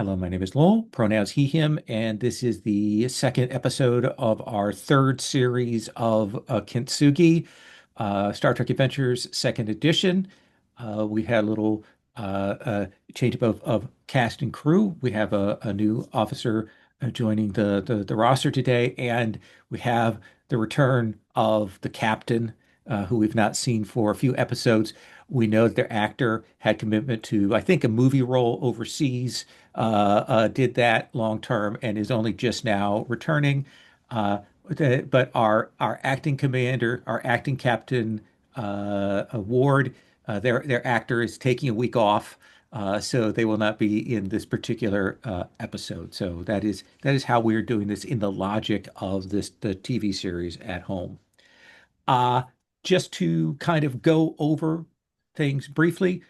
Hello, my name is Lowell, pronouns he, him, and this is the second episode of our third series of Kintsugi, Star Trek Adventures second edition. We had a little change of cast and crew. We have a new officer joining the roster today, and we have the return of the captain, who we've not seen for a few episodes. We know that their actor had commitment to, I think, a movie role overseas, did that long term and is only just now returning. But our acting commander, our acting captain, Ward, their actor is taking a week off, so they will not be in this particular episode. So that is how we're doing this in the logic of the TV series at home. Uh, just to kind of go over things briefly,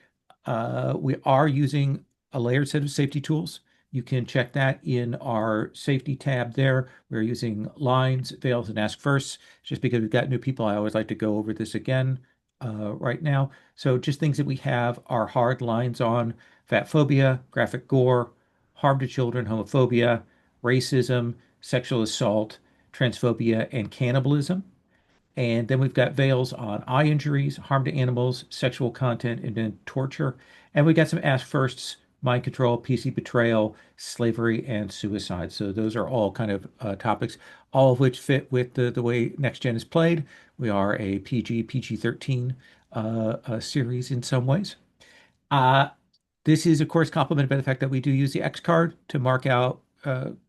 we are using a layered set of safety tools. You can check that in our safety tab there. We're using lines, veils, and ask first. Just because we've got new people, I always like to go over this again right now. So just things that we have are hard lines on: fat phobia, graphic gore, harm to children, homophobia, racism, sexual assault, transphobia, and cannibalism. And then we've got veils on eye injuries, harm to animals, sexual content, and then torture. And we got some ask firsts: mind control, PC betrayal, slavery, and suicide. So those are all kind of topics, all of which fit with the way Next Gen is played. We are a PG-13 series in some ways. Uh, this is, of course, complemented by the fact that we do use the X card to mark out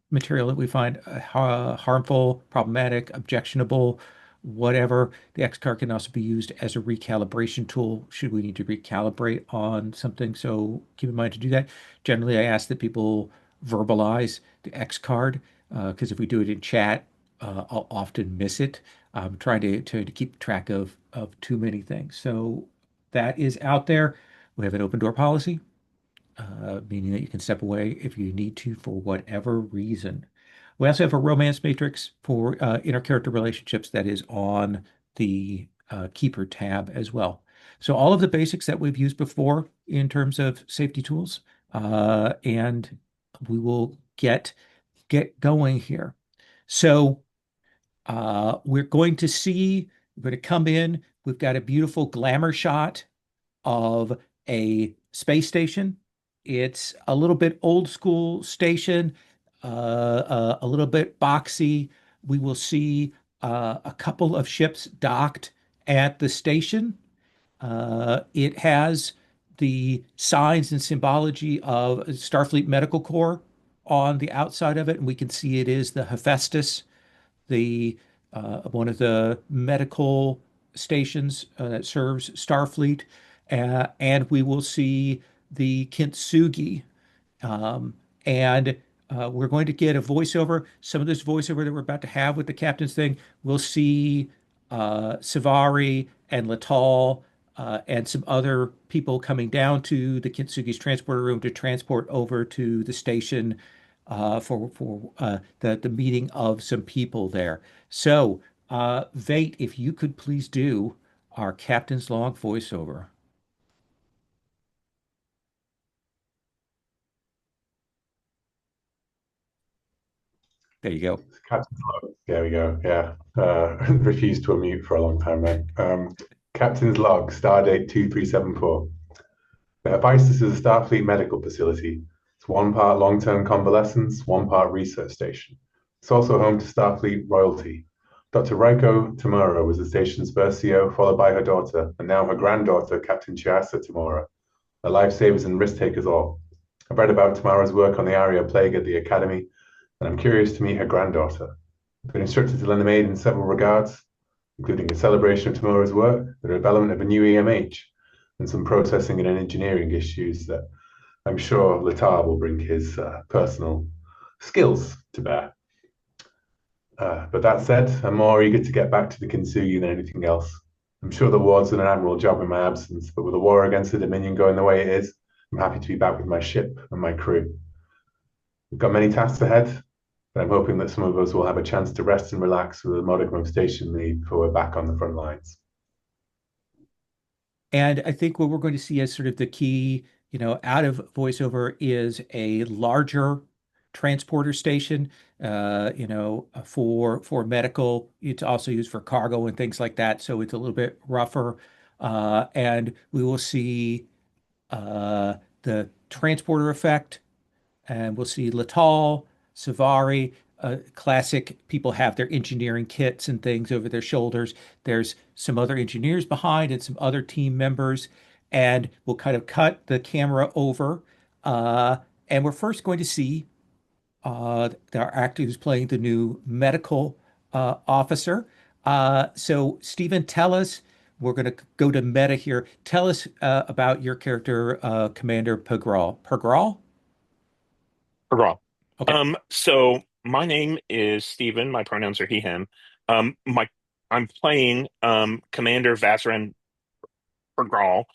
material that we find harmful, problematic, objectionable, whatever. The X card can also be used as a recalibration tool should we need to recalibrate on something. So keep in mind to do that. Generally, I ask that people verbalize the X card because if we do it in chat, I'll often miss it. I'm trying to keep track of too many things. So that is out there. We have an open door policy, meaning that you can step away if you need to for whatever reason. We also have a romance matrix for intercharacter relationships that is on the Keeper tab as well. So all of the basics that we've used before in terms of safety tools, and we will get going here. So we're going to come in. We've got a beautiful glamour shot of a space station. It's a little bit old school station, a little bit boxy. We will see a couple of ships docked at the station. It has the signs and symbology of Starfleet Medical Corps on the outside of it, and we can see it is the Hephaestus, the one of the medical stations that serves Starfleet, and we will see the Kintsugi, and we're going to get a voiceover. Some of this voiceover that we're about to have with the captain's thing, we'll see Suvari and Litaal and some other people coming down to the Kintsugi's transporter room to transport over to the station for the meeting of some people there. So, Vate, if you could please do our captain's log voiceover. There you go. Captain's log. There we go. Yeah. Refused to unmute for a long time then. Captain's log, stardate 2374. The Hephaestus is a Starfleet medical facility. It's one part long-term convalescence, one part research station. It's also home to Starfleet royalty. Dr. Raiko Tamura was the station's first CEO, followed by her daughter, and now her granddaughter, Captain Chiasa Tamura. They're lifesavers and risk takers all. I've read about Tamara's work on the Aria plague at the Academy, and I'm curious to meet her granddaughter. I've been instructed to lend them aid in several regards, including a celebration of tomorrow's work, the development of a new EMH, and some processing and engineering issues that I'm sure Litaal will bring his personal skills to bear. But that said, I'm more eager to get back to the Kintsugi than anything else. I'm sure the ward's done an admirable job in my absence, but with the war against the Dominion going the way it is, I'm happy to be back with my ship and my crew. We've got many tasks ahead, but I'm hoping that some of us will have a chance to rest and relax with a modicum of station leave before we're back on the front lines. And I think what we're going to see as sort of the key out of voiceover is a larger transporter station, for medical. It's also used for cargo and things like that, so it's a little bit rougher. And we will see the transporter effect, and we'll see Litaal, Suvari, classic people have their engineering kits and things over their shoulders. There's some other engineers behind and some other team members, and we'll kind of cut the camera over. Uh, and we're first going to see our actor who's playing the new medical officer. So, Stephen, tell us. We're going to go to meta here. Tell us about your character, Commander Pagral. Pagral? Hurrah. Okay. So my name is Stephen. My pronouns are he, him. My I'm playing Commander Vazran Pergral,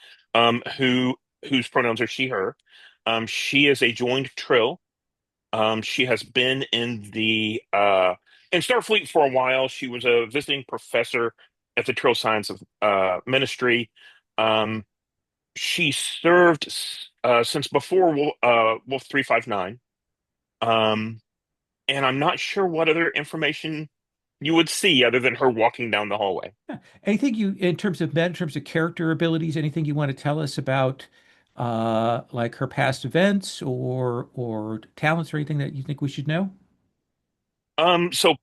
whose pronouns are she, her. She is a joined Trill. She has been in Starfleet for a while. She was a visiting professor at the Trill Science of Ministry. Um, she served since before Wolf 359. Um, and I'm not sure what other information you would see other than her walking down the hallway. Yeah. Anything in terms of meta, in terms of character abilities, anything you want to tell us about like her past events or talents or anything that you think we should know? So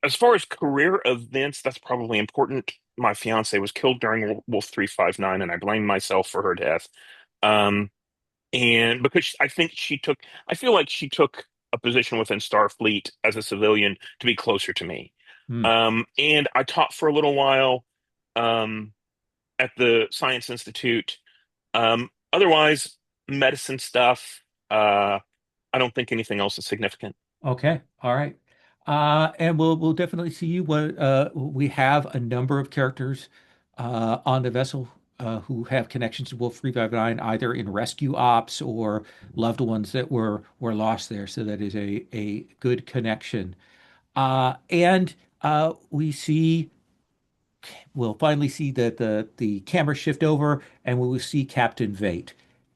as far as career events, that's probably important. My fiance was killed during Wolf 359, and I blame myself for her death. Um, and because I feel like she took a position within Starfleet as a civilian to be closer to me. Hmm. And I taught for a little while um, at the Science Institute. Otherwise, medicine stuff. I don't think anything else is significant. Okay. All right. And we'll definitely see you. What we have a number of characters on the vessel who have connections to Wolf 359, either in rescue ops or loved ones that were lost there. So that is a good connection. And we see we'll finally see the camera shift over, and we will see Captain Vate.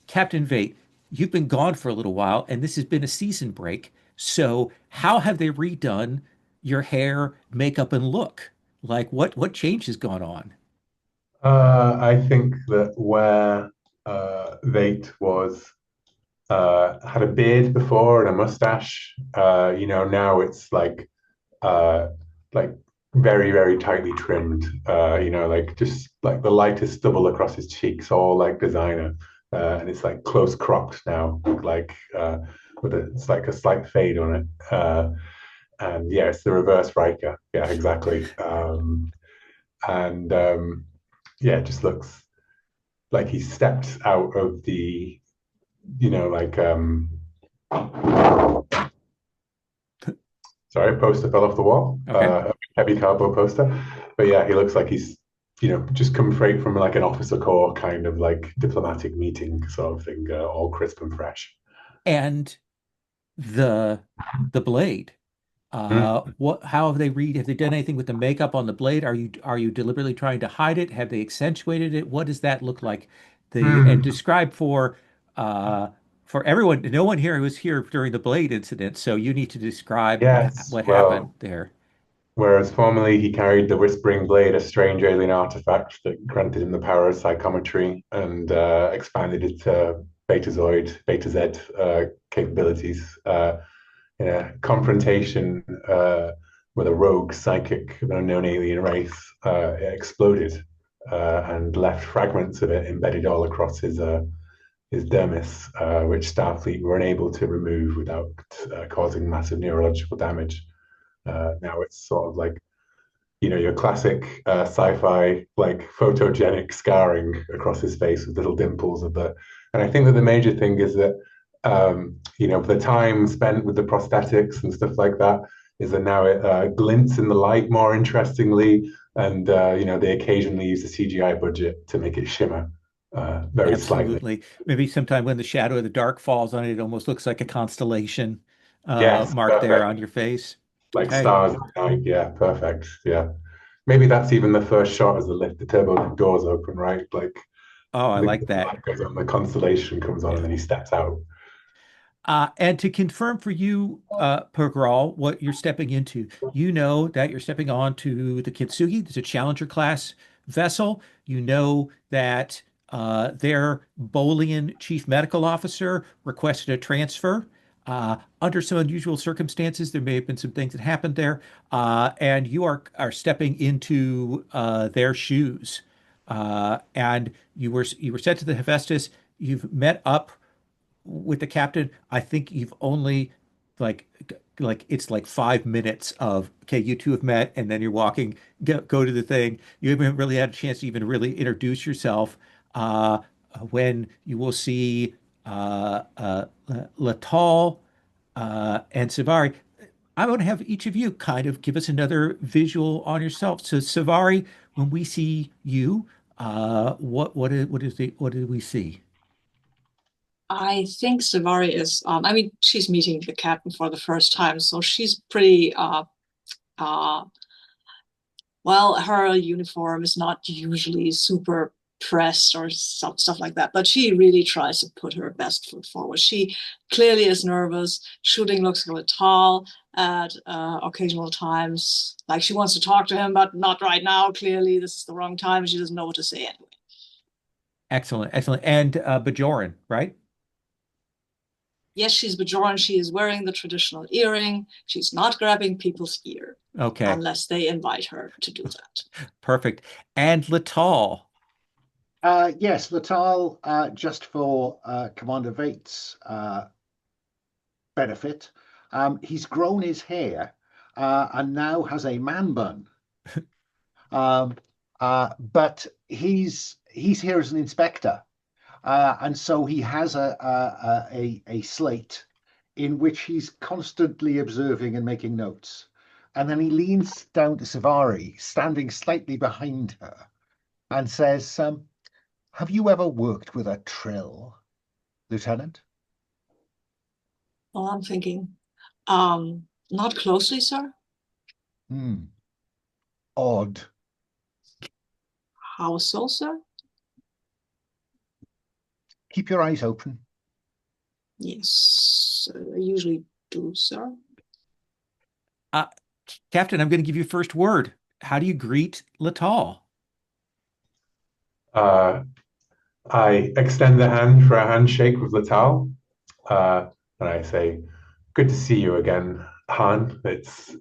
Captain Vate, you've been gone for a little while, and this has been a season break. So how have they redone your hair, makeup, and look? Like what change has gone on? I think that where Vate was had a beard before and a mustache, now it's uh, like very, very tightly trimmed. Like just like the lightest stubble across his cheeks, all like designer, and it's like close cropped now, it's like a slight fade on it. And yeah, it's the reverse Riker. Yeah, exactly. And Yeah, it just looks like he stepped out of the, you know, like sorry, poster fell off the wall. Okay. A heavy cardboard poster. But yeah, he looks like he's, just come straight from like an officer corps kind of like diplomatic meeting sort of thing, all crisp and fresh. And the the blade. Mm. How have have they done anything with the makeup on the blade? Are you deliberately trying to hide it? Have they accentuated it? What does that look like? And Mm. describe uh for everyone, no one here was here during the blade incident, so you need to describe Yes, what happened well, there. whereas formerly he carried the Whispering Blade, a strange alien artifact that granted him the power of psychometry and expanded its Beta Z capabilities. In a confrontation with a rogue psychic of an unknown alien race, it exploded and left fragments of it embedded all across his dermis, which Starfleet were unable to remove without causing massive neurological damage. Now it's sort of like your classic sci-fi like photogenic scarring across his face with little dimples of the. And I think that the major thing is that the time spent with the prosthetics and stuff like that is that now it glints in the light more interestingly, and they occasionally use the CGI budget to make it shimmer very slightly. Absolutely. Maybe sometime when the shadow of the dark falls on it, it almost looks like a constellation Yes, mark there perfect. on your face. Like Okay. stars at night. Yeah, perfect. Yeah. Maybe that's even the first shot as the turbo doors open, right? Like Oh, I like The that. light goes on, the constellation comes on, and Yeah. then he steps out. And to confirm for you, Pergral, what you're stepping into, you know that you're stepping on to the Kintsugi. There's a Challenger class vessel. You know that their Bolian chief medical officer requested a transfer. Under some unusual circumstances, there may have been some things that happened there, and you are stepping into their shoes. And you were sent to the Hephaestus. You've met up with the captain. I think you've only like it's like 5 minutes of okay, you two have met, and then you're walking, go to the thing. You haven't really had a chance to even really introduce yourself. Uh, when you will see Litaal and Suvari. I want to have each of you kind of give us another visual on yourself. So Suvari, when we see you, what did we see? I think Suvari is, I mean, she's meeting the captain for the first time, so she's pretty, uh, well, her uniform is not usually super pressed or stuff like that, but she really tries to put her best foot forward. She clearly is nervous. Shooting looks a little tall at occasional times. Like she wants to talk to him, but not right now. Clearly, this is the wrong time. She doesn't know what to say anyway. Excellent, excellent. And Bajoran, right? Yes, she's Bajoran. She is wearing the traditional earring. She's not grabbing people's ear Okay, unless they invite her to do that. perfect. And Litaal. Yes, Litaal, just for Commander Vate's benefit, he's grown his hair and now has a man bun. Um, but he's here as an inspector, and so he has a slate in which he's constantly observing and making notes. And then he leans down to Suvari, standing slightly behind her, and says, have you ever worked with a trill, Lieutenant? Well, I'm thinking, not closely, sir. Hmm. Odd. How so, sir? Keep your eyes open. Yes, I usually do, sir. Uh, Captain, I'm going to give you first word. How do you greet Litaal? Uh, I extend the hand for a handshake with Litaal, and I say, "Good to see you again, Han. It's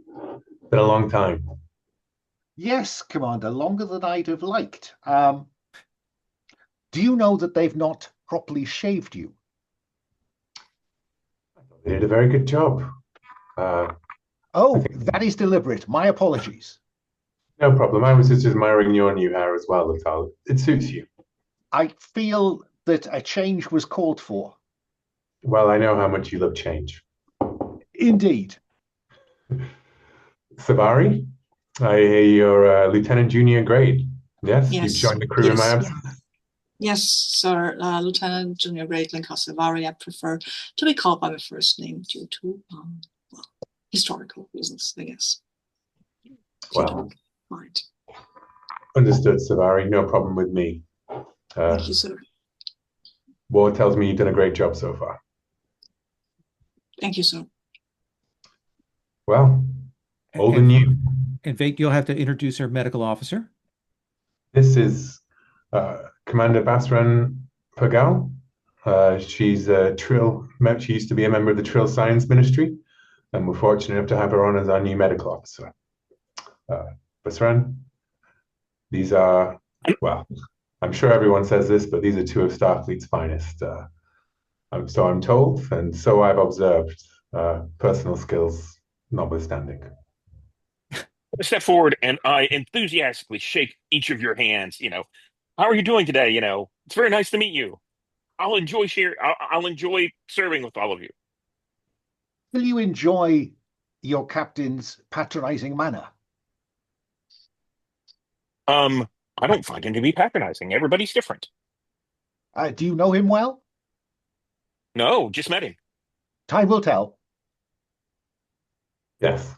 been a long time." Yes, Commander, longer than I'd have liked. Do you know that they've not properly shaved you? They did a very good job. I Oh, think that is deliberate. My apologies. no problem. I was just admiring your new hair as well, Litaal. It suits you. I feel that a change was called for. Well, I know how much you love change. Indeed. Savari, I hear you're a Lieutenant Junior grade. Yes, you've Yes, joined the crew in my yes, absence. yes, sir. Lieutenant Junior Grade Linkasavari. I prefer to be called by my first name due to, well, historical reasons, I guess. If you Well, don't mind. understood, Savari. No problem with me. Thank Uh, you, sir. Ward tells me you've done a great job so far. Thank you, sir. Well, old and And new. and Vate, you'll have to introduce our medical officer. This is Commander Basran Pagal. She's a Trill. She used to be a member of the Trill Science Ministry, and we're fortunate enough to have her on as our new medical officer. Basran, these are, well, I'm sure everyone says this, but these are two of Starfleet's finest. So I'm told, and so I've observed, personal skills notwithstanding. I step forward and I enthusiastically shake each of your hands. How are you doing today? It's very nice to meet you. I'll enjoy serving with all of you. Will you enjoy your captain's patronizing manner? I don't find him to be patronizing. Everybody's different. Do you know him well? No, just met him. Time will tell. Yes,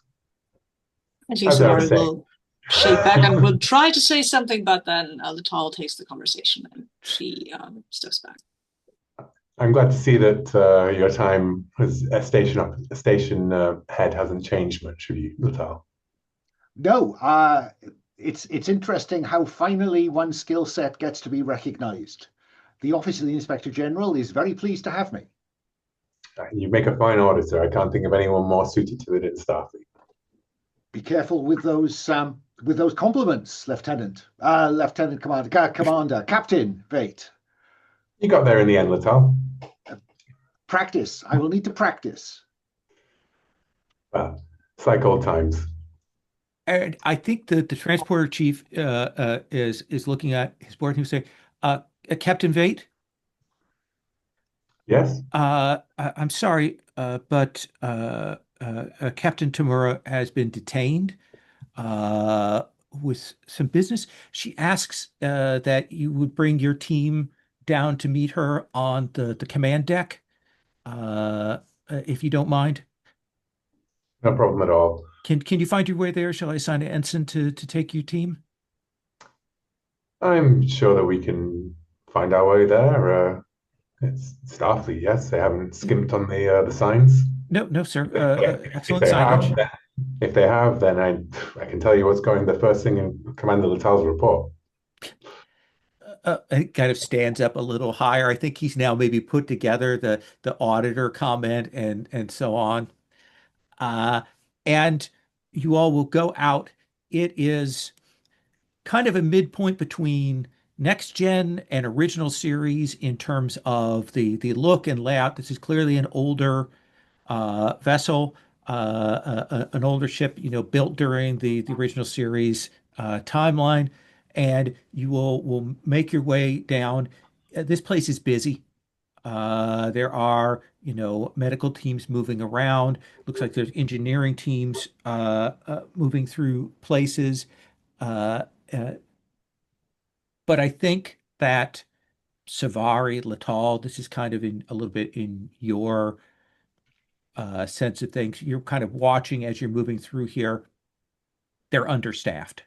I think as I was Suvari saying, will. shake back and will try to say something, but then Litaal takes the conversation and she steps back. I'm glad to see that your time as a station head hasn't changed much, have you, Litaal? No, it's interesting how finally one skill set gets to be recognized. The Office of the Inspector General is very pleased to have me. You make a fine auditor. I can't think of anyone more suited to it in Starfleet. Be careful with those compliments, Lieutenant Commander, Captain Vate. You got there in the end, Litaal. Practice. I will need to practice. Well, it's like old times. And I think that the transporter chief is looking at his board and he'll say, Captain Vate, Yes? I'm sorry, but Captain Tamura has been detained with some business. She asks that you would bring your team down to meet her on the command deck, if you don't mind. No problem at all. Can you find your way there? Shall I assign an ensign to take your team? I'm sure that we can find our way there. It's Starfleet, yes. They haven't skimped on the signs. No, no, sir. If Excellent they signage. have, then I can tell you what's going the first thing in Commander Litaal's report. It kind of stands up a little higher. I think he's now maybe put together the auditor comment and so on. Uh, and you all will go out. It is kind of a midpoint between next gen and original series in terms of the look and layout. This is clearly an older vessel, an older ship, built during the original series timeline, and you will make your way down. This place is busy. There are, medical teams moving around. Looks like there's engineering teams moving through places. Uh, uh, but I think that Savari, Litaal, this is kind of in a little bit in your sense of things. You're kind of watching as you're moving through here. They're understaffed.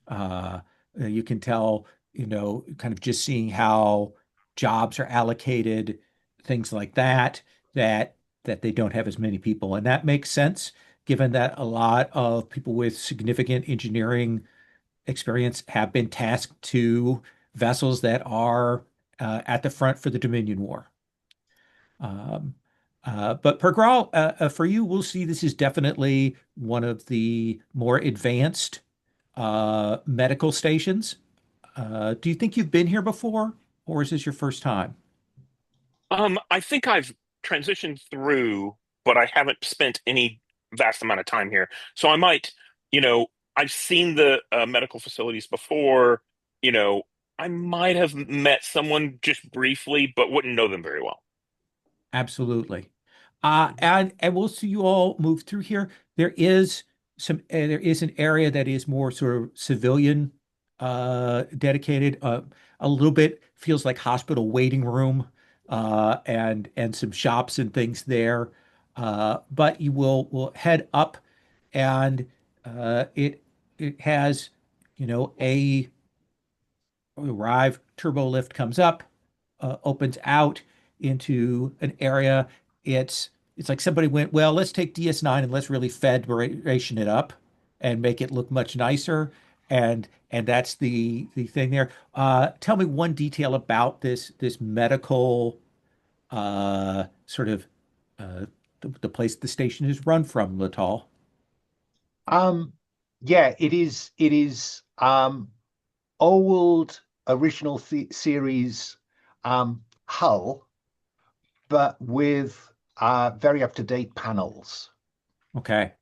Uh, you can tell, kind of just seeing how jobs are allocated, things like that, that they don't have as many people. And that makes sense given that a lot of people with significant engineering experience have been tasked to vessels that are at the front for the Dominion War. Um, but per Graal, for you, we'll see this is definitely one of the more advanced medical stations. Do you think you've been here before, or is this your first time? I think I've transitioned through, but I haven't spent any vast amount of time here. So I might, you know, I've seen the medical facilities before. You know, I might have met someone just briefly, but wouldn't know them very well. Absolutely. And we'll see you all move through here. There is an area that is more sort of civilian dedicated. A little bit feels like hospital waiting room and some shops and things there. But you will head up and it has, a arrive, turbo lift comes up, opens out into an area. It's like somebody went, well, let's take DS9 and let's really federation it up and make it look much nicer. And that's the thing there. Tell me one detail about this medical sort of the place the station is run from, Litaal. Um, yeah, it is old original series hull, but with very up-to-date panels. Okay.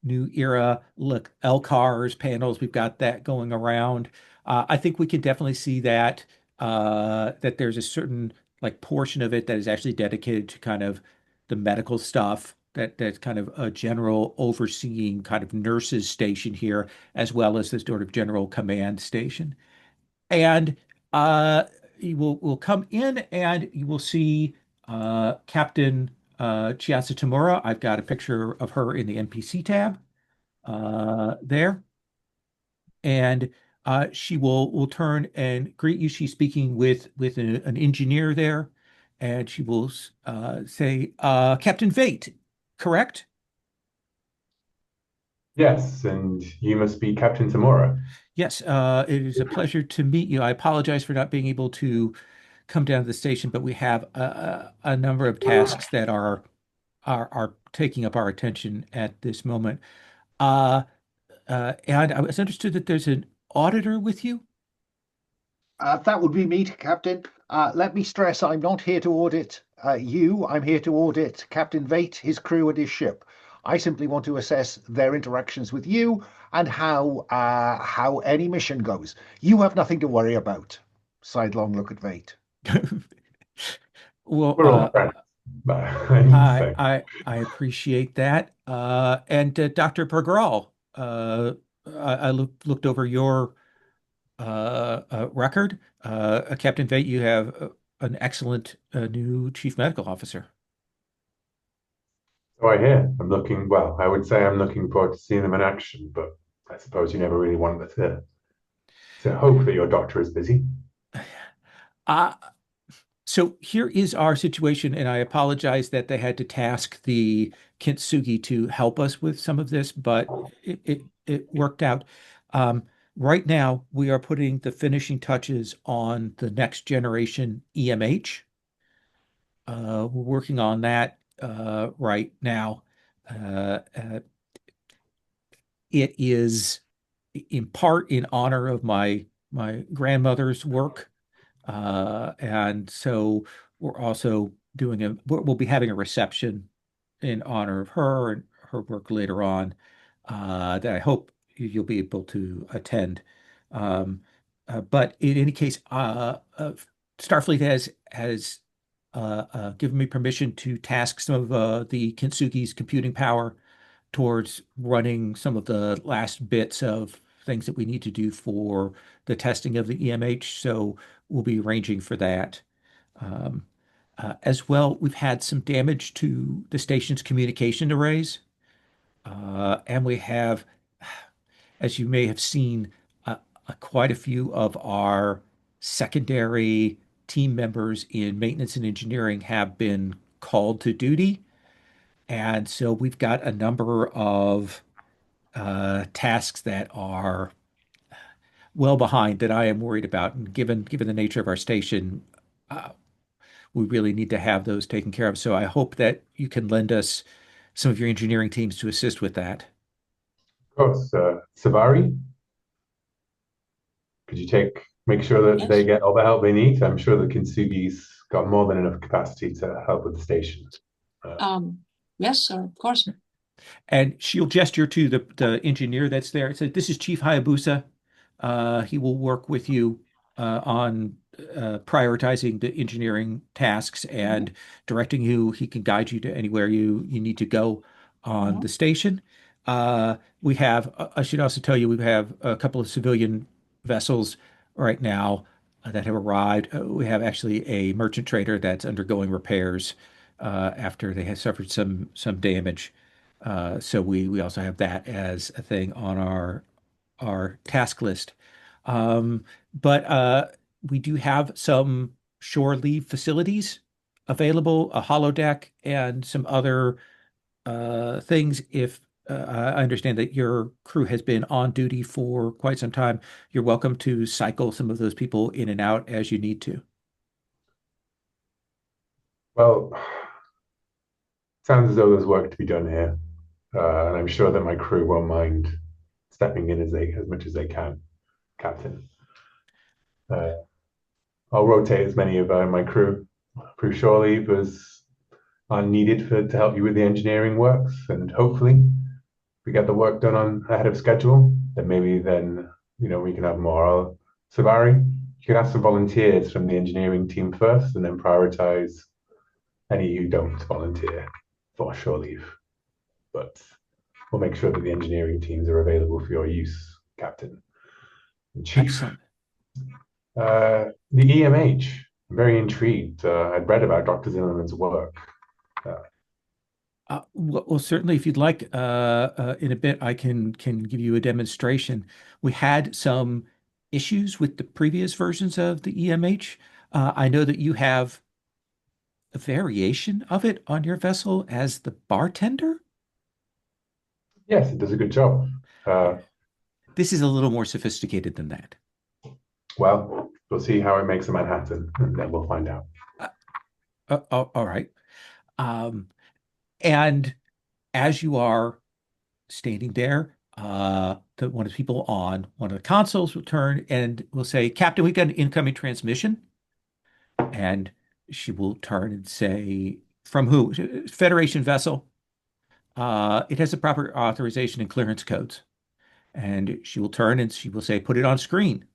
New era look, LCARS panels, we've got that going around. I think we can definitely see that there's a certain like portion of it that is actually dedicated to kind of the medical stuff that's kind of a general overseeing kind of nurses station here, as well as this sort of general command station. And you will come in and you will see Captain Chiasa Tamura. I've got a picture of her in the NPC tab there. and she will turn and greet you. She's speaking with an engineer there, and she will say, Captain Vate, correct? Yes, and you must be Captain Tamura. Yes, it is a pleasure to meet you. I apologize for not being able to come down to the station, but we have a number of tasks that are taking up our attention at this moment. Uh, and I was understood that there's an auditor with you. That would be me, Captain. Let me stress, I'm not here to audit you. I'm here to audit Captain Vate, his crew, and his ship. I simply want to assess their interactions with you and how any mission goes. You have nothing to worry about. Sidelong look at Vate. Well, We're all friends. I need to say. I appreciate that. And Dr. Pergral, I looked over your record. Captain Vate, you have an excellent new chief medical officer. So I hear. Well, I would say I'm looking forward to seeing them in action, but I suppose you never really wanted to hope that your doctor is busy. Uh, so here is our situation, and I apologize that they had to task the Kintsugi to help us with some of this, but it worked out. Um, right now, we are putting the finishing touches on the next generation EMH. We're working on that right now. Uh, it is in part in honor of my grandmother's work. And so we're also we'll be having a reception in honor of her and her work later on that I hope you'll be able to attend. Um, but in any case, Starfleet has given me permission to task some of the Kintsugi's computing power towards running some of the last bits of things that we need to do for the testing of the EMH. So we'll be arranging for that. Um, as well, we've had some damage to the station's communication arrays. And we have, as you may have seen, quite a few of our secondary team members in maintenance and engineering have been called to duty. And so we've got a number of tasks that are well behind that I am worried about. And given the nature of our station, uh, we really need to have those taken care of. So I hope that you can lend us some of your engineering teams to assist with that. Of course, Savari, could you make sure that they Yes. get all the help they need? I'm sure the Kintsugi's got more than enough capacity to help with the station. Yes, sir, of course. And she'll gesture to the engineer that's there. Said, "This is Chief Hayabusa. He will work with you on prioritizing the engineering tasks and directing you. He can guide you to anywhere you need to go on Mhm. the station. We have, I should also tell you, we have a couple of civilian vessels right now that have arrived. We have actually a merchant trader that's undergoing repairs after they have suffered some damage. So we also have that as a thing on our task list. But we do have some shore leave facilities available, a holodeck, and some other things. If I understand that your crew has been on duty for quite some time, you're welcome to cycle some of those people in and out as you need to. Well, sounds as though there's work to be done here, and I'm sure that my crew won't mind stepping in as much as they can, Captain. Uh, I'll rotate as many of my crew through shore leave as are needed to help you with the engineering works, and hopefully, if we get the work done on ahead of schedule, then maybe we can have more. Savari, you can ask some volunteers from the engineering team first, and then prioritize any who don't volunteer for shore leave. But we'll make sure that the engineering teams are available for your use, Captain. And Chief, Excellent. the EMH, I'm very intrigued. I'd read about Dr. Zimmerman's work. Well, certainly, if you'd like, in a bit, I can give you a demonstration. We had some issues with the previous versions of the EMH. I know that you have a variation of it on your vessel as the bartender. Yes, it does a good job. Uh, This is a little more sophisticated than that. well, we'll see how it makes a Manhattan, and then we'll find out. Uh, all right. Um, and as you are standing there, one of the people on one of the consoles will turn and will say, "Captain, we've got an incoming transmission." And she will turn and say, "From who?" "Federation vessel. It has the proper authorization and clearance codes." And she will turn and she will say, "Put it on screen."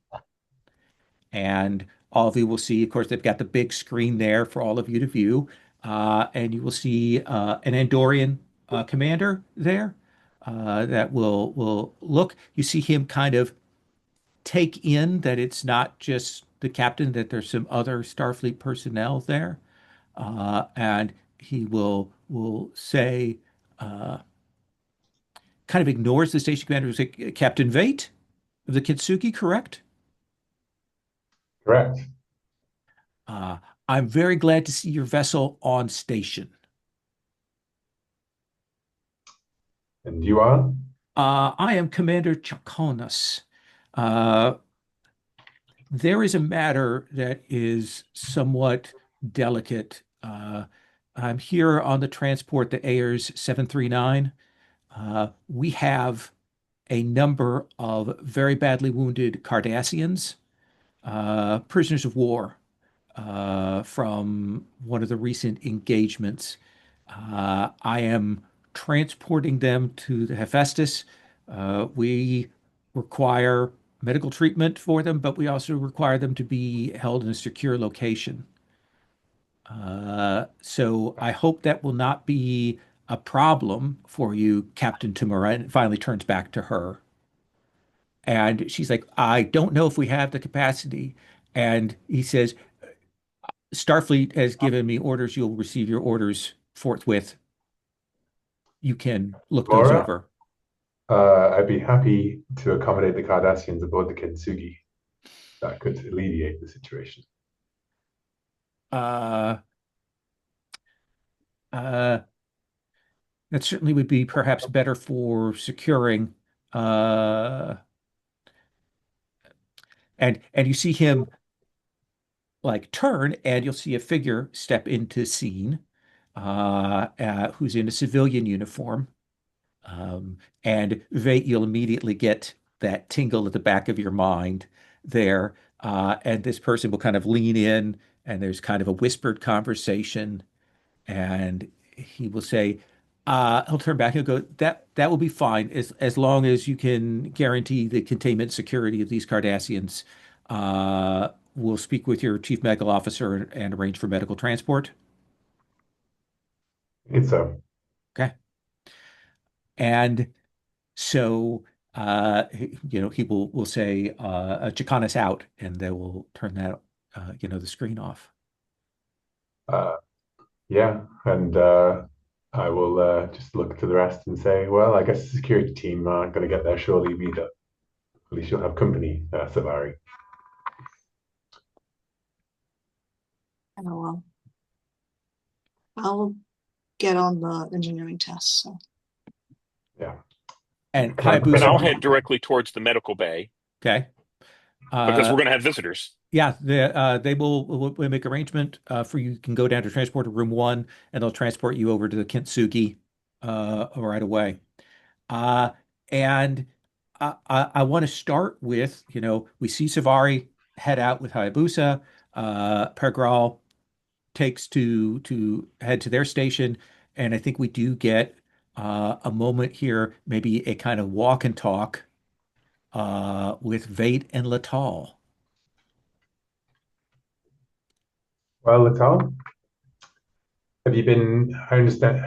And all of you will see, of course, they've got the big screen there for all of you to view. And you will see an Andorian commander there that will look. You see him kind of take in that it's not just the captain, that there's some other Starfleet personnel there. And he will say, uh, kind of ignores the station commander, will say, "Captain Vate of the Kintsugi, correct? Correct. Uh, I'm very glad to see your vessel on station. And you are? I am Commander Chakonas. Uh, there is a matter that is somewhat delicate. I'm here on the transport, the Ayers 739. We have a number of very badly wounded Cardassians, prisoners of war from one of the recent engagements. I am transporting them to the Hephaestus. We require medical treatment for them, but we also require them to be held in a secure location. So I hope that will not be a problem for you, Captain Tamura. And it finally turns back to her. And she's like, "I don't know if we have the capacity." And he says, "Starfleet has given me orders. You'll receive your orders forthwith. You can look those Laura, over." I'd be happy to accommodate the Cardassians aboard the Kintsugi. That could alleviate the situation. Uh, uh, that certainly would be perhaps better for securing. Uh, and you see him like turn, and you'll see a figure step into scene, who's in a civilian uniform. And you'll immediately get that tingle at the back of your mind there. And this person will kind of lean in, and there's kind of a whispered conversation. And he will say, he'll turn back and he'll go, that will be fine as long as you can guarantee the containment security of these Cardassians. We'll speak with your chief medical officer and arrange for medical transport. It's so. Okay. And so, he will say, "Chicana's out," and they will turn that, the screen off. Uh, yeah, and I will just look to the rest and say, well, I guess the security team aren't going to get there surely either. At least you'll have company, Suvari. Oh, well, I'll get on the engineering test. So. Yeah. And Can I And I'll Hayabusa, head directly towards the medical bay okay. because Uh, we're going to have visitors. yeah, they will make arrangement for you. You can go down to transport to room one, and they'll transport you over to the Kintsugi right away. Uh, and I want to start with, we see Savari head out with Hayabusa. Pergral takes to head to their station, and I think we do get a moment here, maybe a kind of walk and talk with Vate and Litaal. Well, Litaal, have you been, I understand,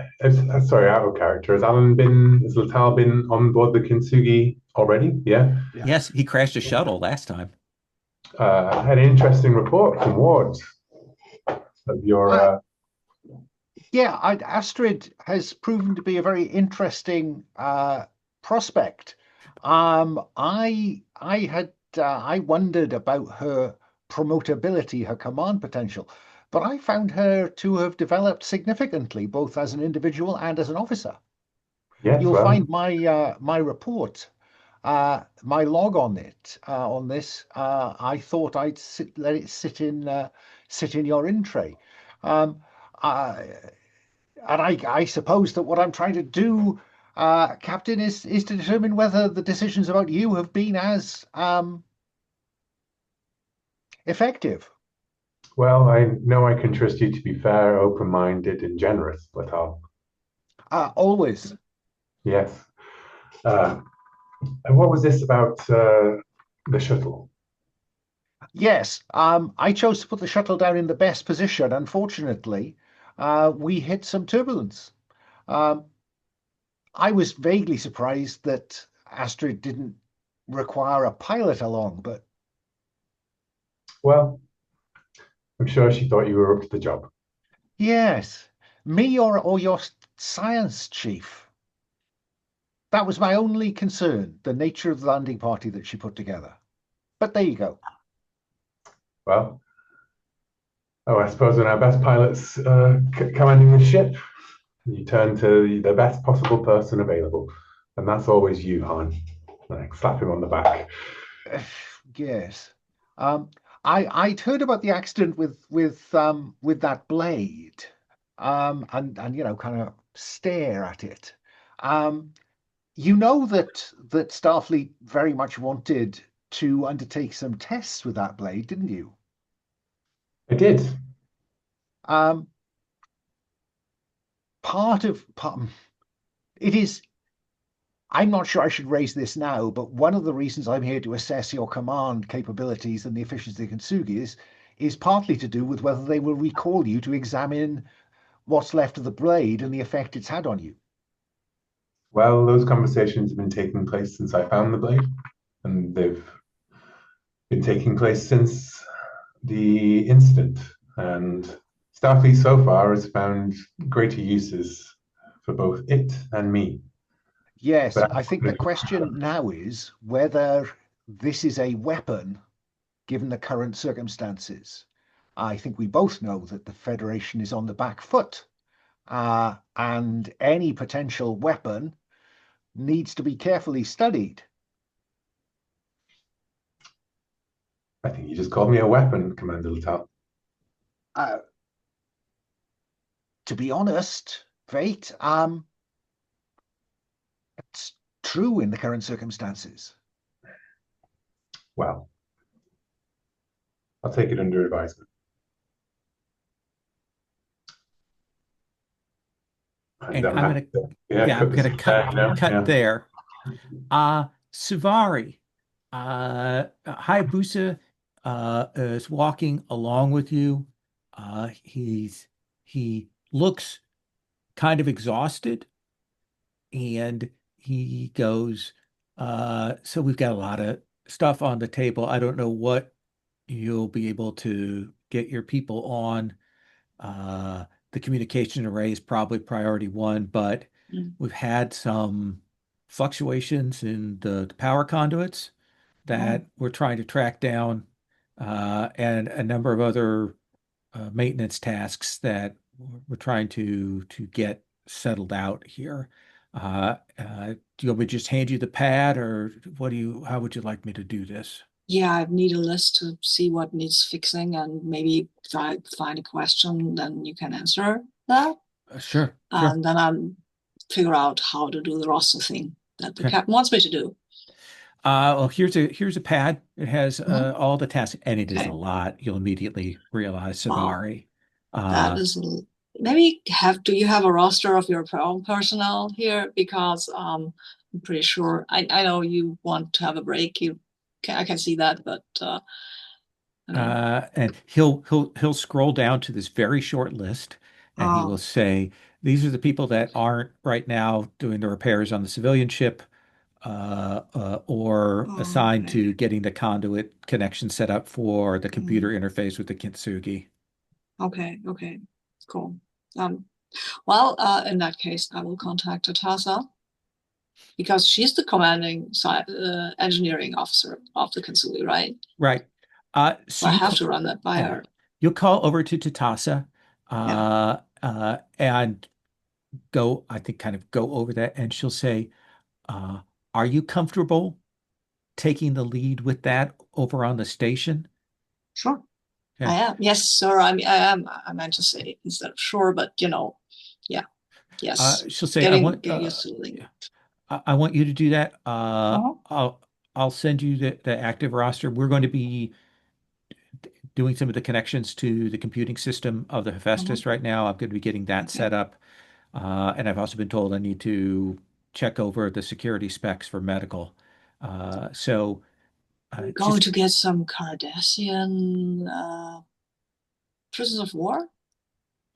sorry, out of character. Has Litaal been on board the Kintsugi already? Yeah. Yeah. Yes, he crashed a shuttle last time. Had an interesting report from Ward of your Yeah, Astrid has proven to be a very interesting prospect. I wondered about her promotability, her command potential, but I found her to have developed significantly, both as an individual and as an officer. Yes, You'll well, find my report, my log on this. I thought let it sit in your in tray. Um, I, and I suppose that what I'm trying to do, Captain, is to determine whether the decisions about you have been as effective. well, I know I can trust you to be fair, open-minded, and generous, Litaal. Always. Yes. Uh, and what was this about the shuttle? Yes, I chose to put the shuttle down in the best position. Unfortunately, we hit some turbulence. Um, I was vaguely surprised that Astrid didn't require a pilot along, but Well, I'm sure she thought you were up to the job. yes, me or your science chief. That was my only concern, the nature of the landing party that she put together. But there you go. Well, oh, I suppose when our best pilot's commanding the ship, you turn to the best possible person available. And that's always you, Han. Like, slap him on the back. Yes. Um, I'd heard about the accident with that blade, and kind of stare at it. Um, you know that Starfleet very much wanted to undertake some tests with that blade, didn't you? I did. Um, part it is. I'm not sure I should raise this now, but one of the reasons I'm here to assess your command capabilities and the efficiency of Kintsugi is partly to do with whether they will recall you to examine what's left of the blade and the effect it's had on you. Well, those conversations have been taking place since I found the blade, and they've been taking place since the incident. And Starfleet so far has found greater uses for both it and me. Yes, But I think the question now is whether this is a weapon given the current circumstances. I think we both know that the Federation is on the back foot, and any potential weapon needs to be carefully studied. I think you just called me a weapon, Commander Litaal. Uh, to be honest, Vate, it's true in the current circumstances. Well, I'll take it under advisement. And And I'm gonna I'm gonna cut Yeah. there. Suvari, Hayabusa is walking along with you. He looks kind of exhausted, and he goes, so we've got a lot of stuff on the table. I don't know what you'll be able to get your people on. Uh, the communication array is probably priority one, but Mm. we've had some fluctuations in the power conduits Oh, that we're trying to track down, and a number of other maintenance tasks that we're trying to get settled out here. Do you want me to just hand you the pad, or how would you like me to do this? yeah, I need a list to see what needs fixing, and maybe if I find a question, then you can answer that. Sure, sure. And then I'll figure out how to do the roster thing that the Okay. captain wants me to do. Well, here's a pad. It has Mhm. all the tasks, and it is a Okay. lot. You'll immediately realize, Wow, Savari. that Uh, is maybe do you have a roster of your own personnel here? Because I'm pretty sure I know you want to have a break. I can see that, but I mean, and he'll scroll down to this very short list, and he oh, will say, "These are the people that aren't right now doing the repairs on the civilian ship, or assigned okay. to getting the conduit connection set up for the computer Mm, interface with the Kintsugi." okay, okay, cool. Well, in that case, I will contact Atasa because she's the commanding engineering officer of the Kintsugi, right? Right. So So I you have call, to run that by yeah, her. you'll call over to Tatasa, Yeah, and go, I think, kind of go over that, and she'll say, uh, "Are you comfortable taking the lead with that over on the station?" sure. Yeah. I am. Yes, sir. I am. I meant to say instead of sure, but yeah. Yes. She'll say, Getting used to the yeah, language. I want you to do that. Uh-huh. I'll send you the active roster. We're going to be doing some of the connections to the computing system of the Uh-huh. Hephaestus right now. I'm going to be getting that Okay. set up. And I've also been told I need to check over the security specs for medical. So We're going just, to get some Cardassian prisoners of war.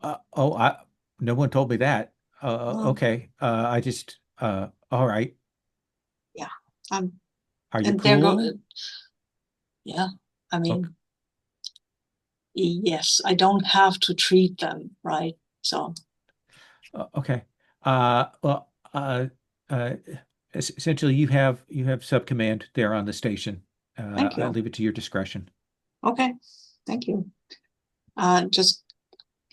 oh, no one told me that. Well, Okay. All right. yeah. Um, Are you and they're cool? going. Yeah. I Okay. mean, yes. I don't have to treat them, right? So Okay. Well, uh, essentially, you have subcommand there on the station. thank I you. leave it to your discretion. Okay. Thank you. Just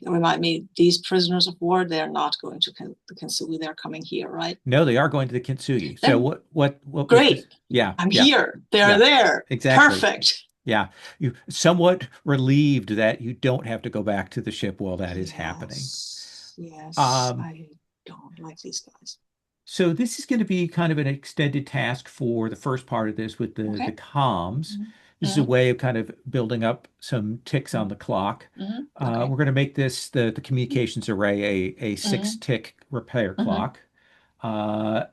remind me, these prisoners of war, they're not going to the Kintsugi. They're coming here, right? No, they are going to the Kintsugi. So Then what was this? great. Yeah, I'm yeah, here. They're yeah, there. exactly. Perfect. Yeah, you somewhat relieved that you don't have to go back to the ship while that is happening. Yes. Yes. Um, I don't like these guys. so this is going to be kind of an extended task for the first part of this with the Okay. comms. This is a Mm-hmm. way of kind of building up some ticks on the clock. Okay. We're going to make this the communications array a six Mm-hmm. tick repair Mm-hmm. clock.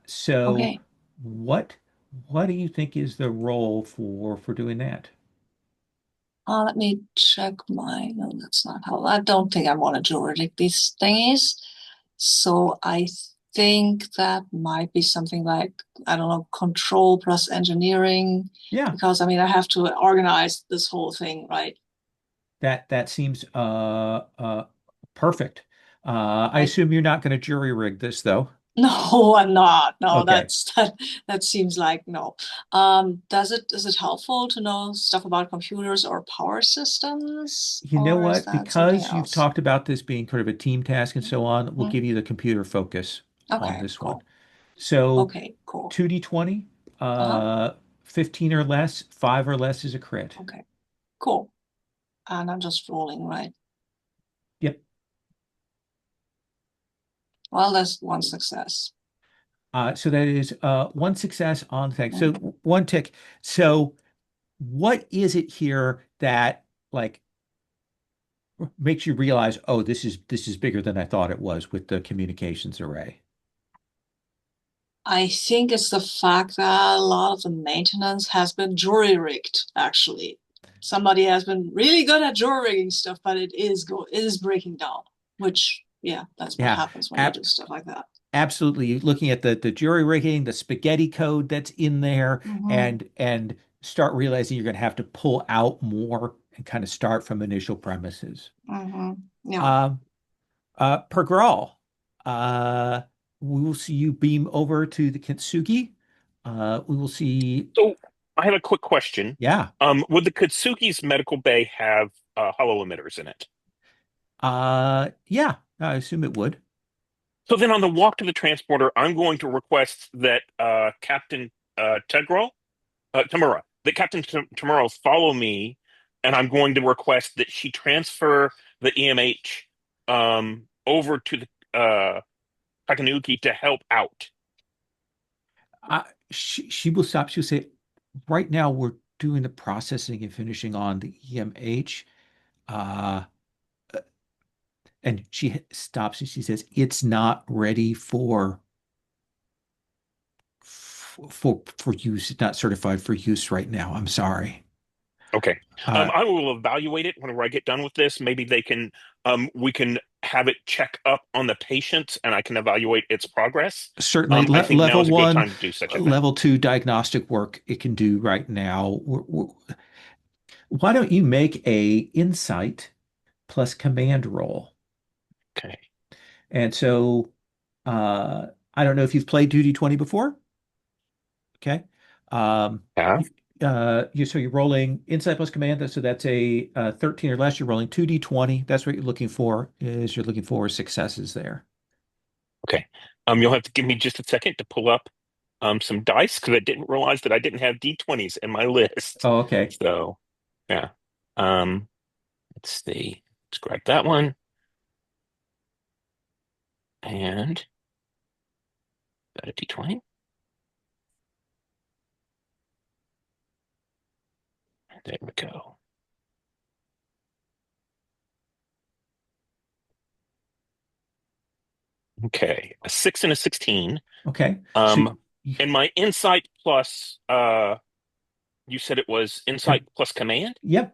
So Okay. what what do you think is the role for doing that? Let me check my. No, that's not how. I don't think I want to jurisdict these thingies. So I think that might be something like, I don't know, control plus engineering, Yeah, because I mean, I have to organize this whole thing, right? that seems perfect. I Right? assume you're not going to jury rig this though. No, I'm not. No, Okay. that seems like no. Is it helpful to know stuff about computers or power systems, You know or is what? that something Because you've else? talked about this being sort of a team task and so on, we'll Mhm. give you the computer focus on Okay, this one. cool. So Okay, cool. 2d20, Uh-huh. 15 or less, 5 or less is a crit. Okay, cool. And I'm just rolling, right? Yep. Well, that's one success. So that is one success on the thing. So Mhm. one tick. So what is it here that like makes you realize, oh, this is bigger than I thought it was with the communications array? I think it's the fact that a lot of the maintenance has been jury rigged, actually. Somebody has been really good at jury rigging stuff, but it is breaking down, which yeah, that's what Yeah, happens when you ab do stuff like that. absolutely. Looking at the jury rigging, the spaghetti code that's in there, Mm-hmm. and start realizing you're going to have to pull out more and kind of start from initial premises. Mm-hmm. Yeah. Um, Per Grawl, uh, we will see you beam over to the Kintsugi. We will see, So I have a quick question. yeah, Would the Kintsugi's medical bay have hollow emitters in it? yeah, I assume it would. So then on the walk to the transporter, I'm going to request that Captain Tegral, Tamura, that Captain Tamura follow me, and I'm going to request that she transfer the EMH over to the Takanuki to help out. She will stop. She'll say, right now we're doing the processing and finishing on the EMH. Uh, and she stops and she says, it's not ready for use. It's not certified for use right now. I'm sorry. Okay. Uh, I will evaluate it whenever I get done with this. Maybe we can have it check up on the patient and I can evaluate its progress. Certainly I think now level is a good one, time to do such a thing. level two diagnostic work it can do right now. Why don't you make a insight plus command roll? Okay. And so I don't know if you've played 2d20 before. Okay. Yeah. So you're rolling insight plus command, so that's a 13 or less. You're rolling 2d20. That's what you're looking for, is you're looking for successes there. Okay. You'll have to give me just a second to pull up some dice because I didn't realize that I didn't have D20s in my list. Oh, okay. So yeah. Um, let's see. Let's grab that one. And got a D20. There we go. Okay. A 6 and a 16. Okay. So Um, and my insight plus you said it was insight plus command? yep,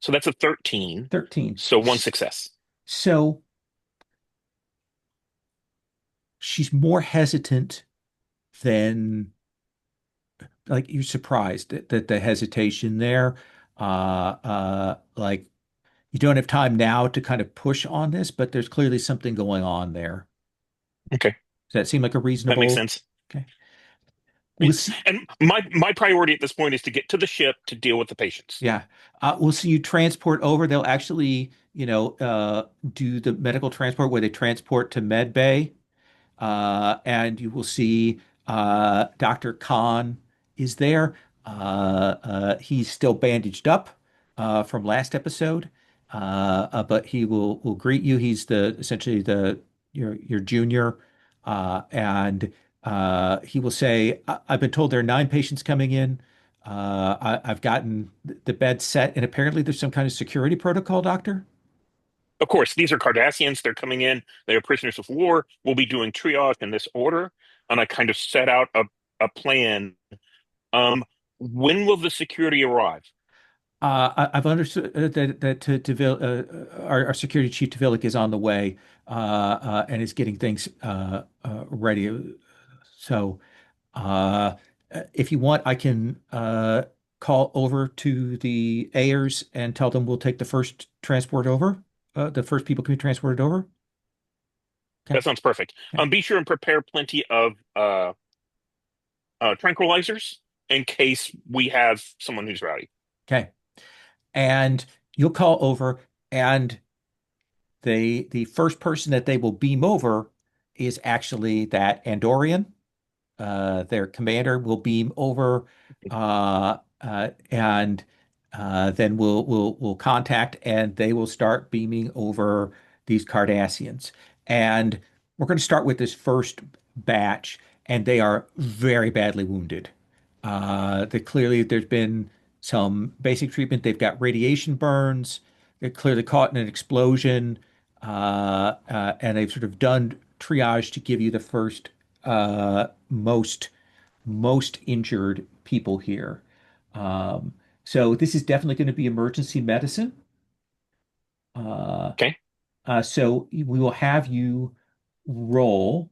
So that's a 13. 13. So one success. So she's more hesitant than, like, you're surprised that the hesitation there. Like, you don't have time now to kind of push on this, but there's clearly something going on there. Okay. Does that seem like a That makes reasonable? sense. Okay. We'll see. And my priority at this point is to get to the ship to deal with the patients. Yeah. We'll see you transport over. They'll actually, do the medical transport where they transport to med bay. And you will see Dr. Khan is there. He's still bandaged up from last episode, but he will greet you. He's the essentially the your junior, and he will say, "I've been told there are 9 patients coming in. I've gotten the bed set, and apparently there's some kind of security protocol, Doctor." Of course, these are Cardassians. They're coming in. They are prisoners of war. We'll be doing triage in this order. And I kind of set out a plan. Um, when will the security arrive? I've understood that our security chief Tvilic is on the way and is getting things ready. So, uh, if you want, I can call over to the Ayers and tell them we'll take the first transport over. The first people can be transported over. Okay. That sounds perfect. Okay. Be sure and prepare plenty of tranquilizers in case we have someone who's rowdy. Okay. And you'll call over, and the first person that they will beam over is actually that Andorian. Their commander will beam over, and then we'll contact, and they will start beaming over these Cardassians. And we're going to start with this first batch, and they are very badly wounded. Clearly there's been some basic treatment. They've got radiation burns. They're clearly caught in an explosion, and they've sort of done triage to give you the first most injured people here. So this is definitely going to be emergency medicine. Uh, Okay. so we will have you roll.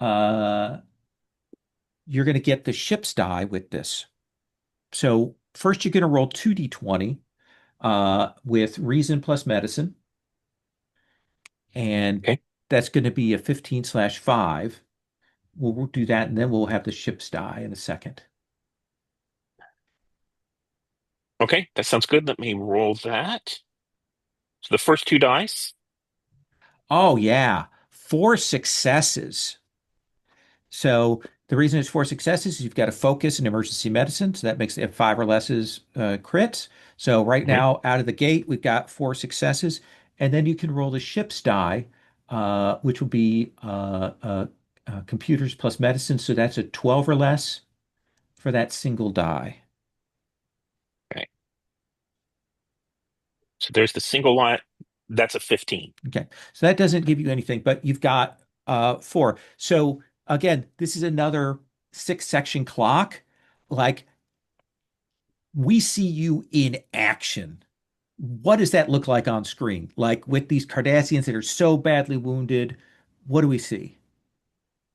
Uh, you're going to get the ship's die with this. So first you're going to roll 2d20 with reason plus medicine, and Okay. that's going to be a 15/5. We'll do that, and then we'll have the ship's die in a second. Okay. That sounds good. Let me roll that. So the first 2 dice. Oh, yeah. 4 successes. So the reason it's 4 successes is you've got to focus in emergency medicine. So that makes it 5 or less crits. So right Mhm. now, out of the gate, we've got 4 successes. And then you can roll the ship's die, which will be computers plus medicine. So that's a 12 or less for that single die. Okay. So there's the single line. That's a 15. Okay. So that doesn't give you anything, but you've got 4. So again, this is another 6 section clock. Like, we see you in action. What does that look like on screen? Like, with these Cardassians that are so badly wounded, what do we see?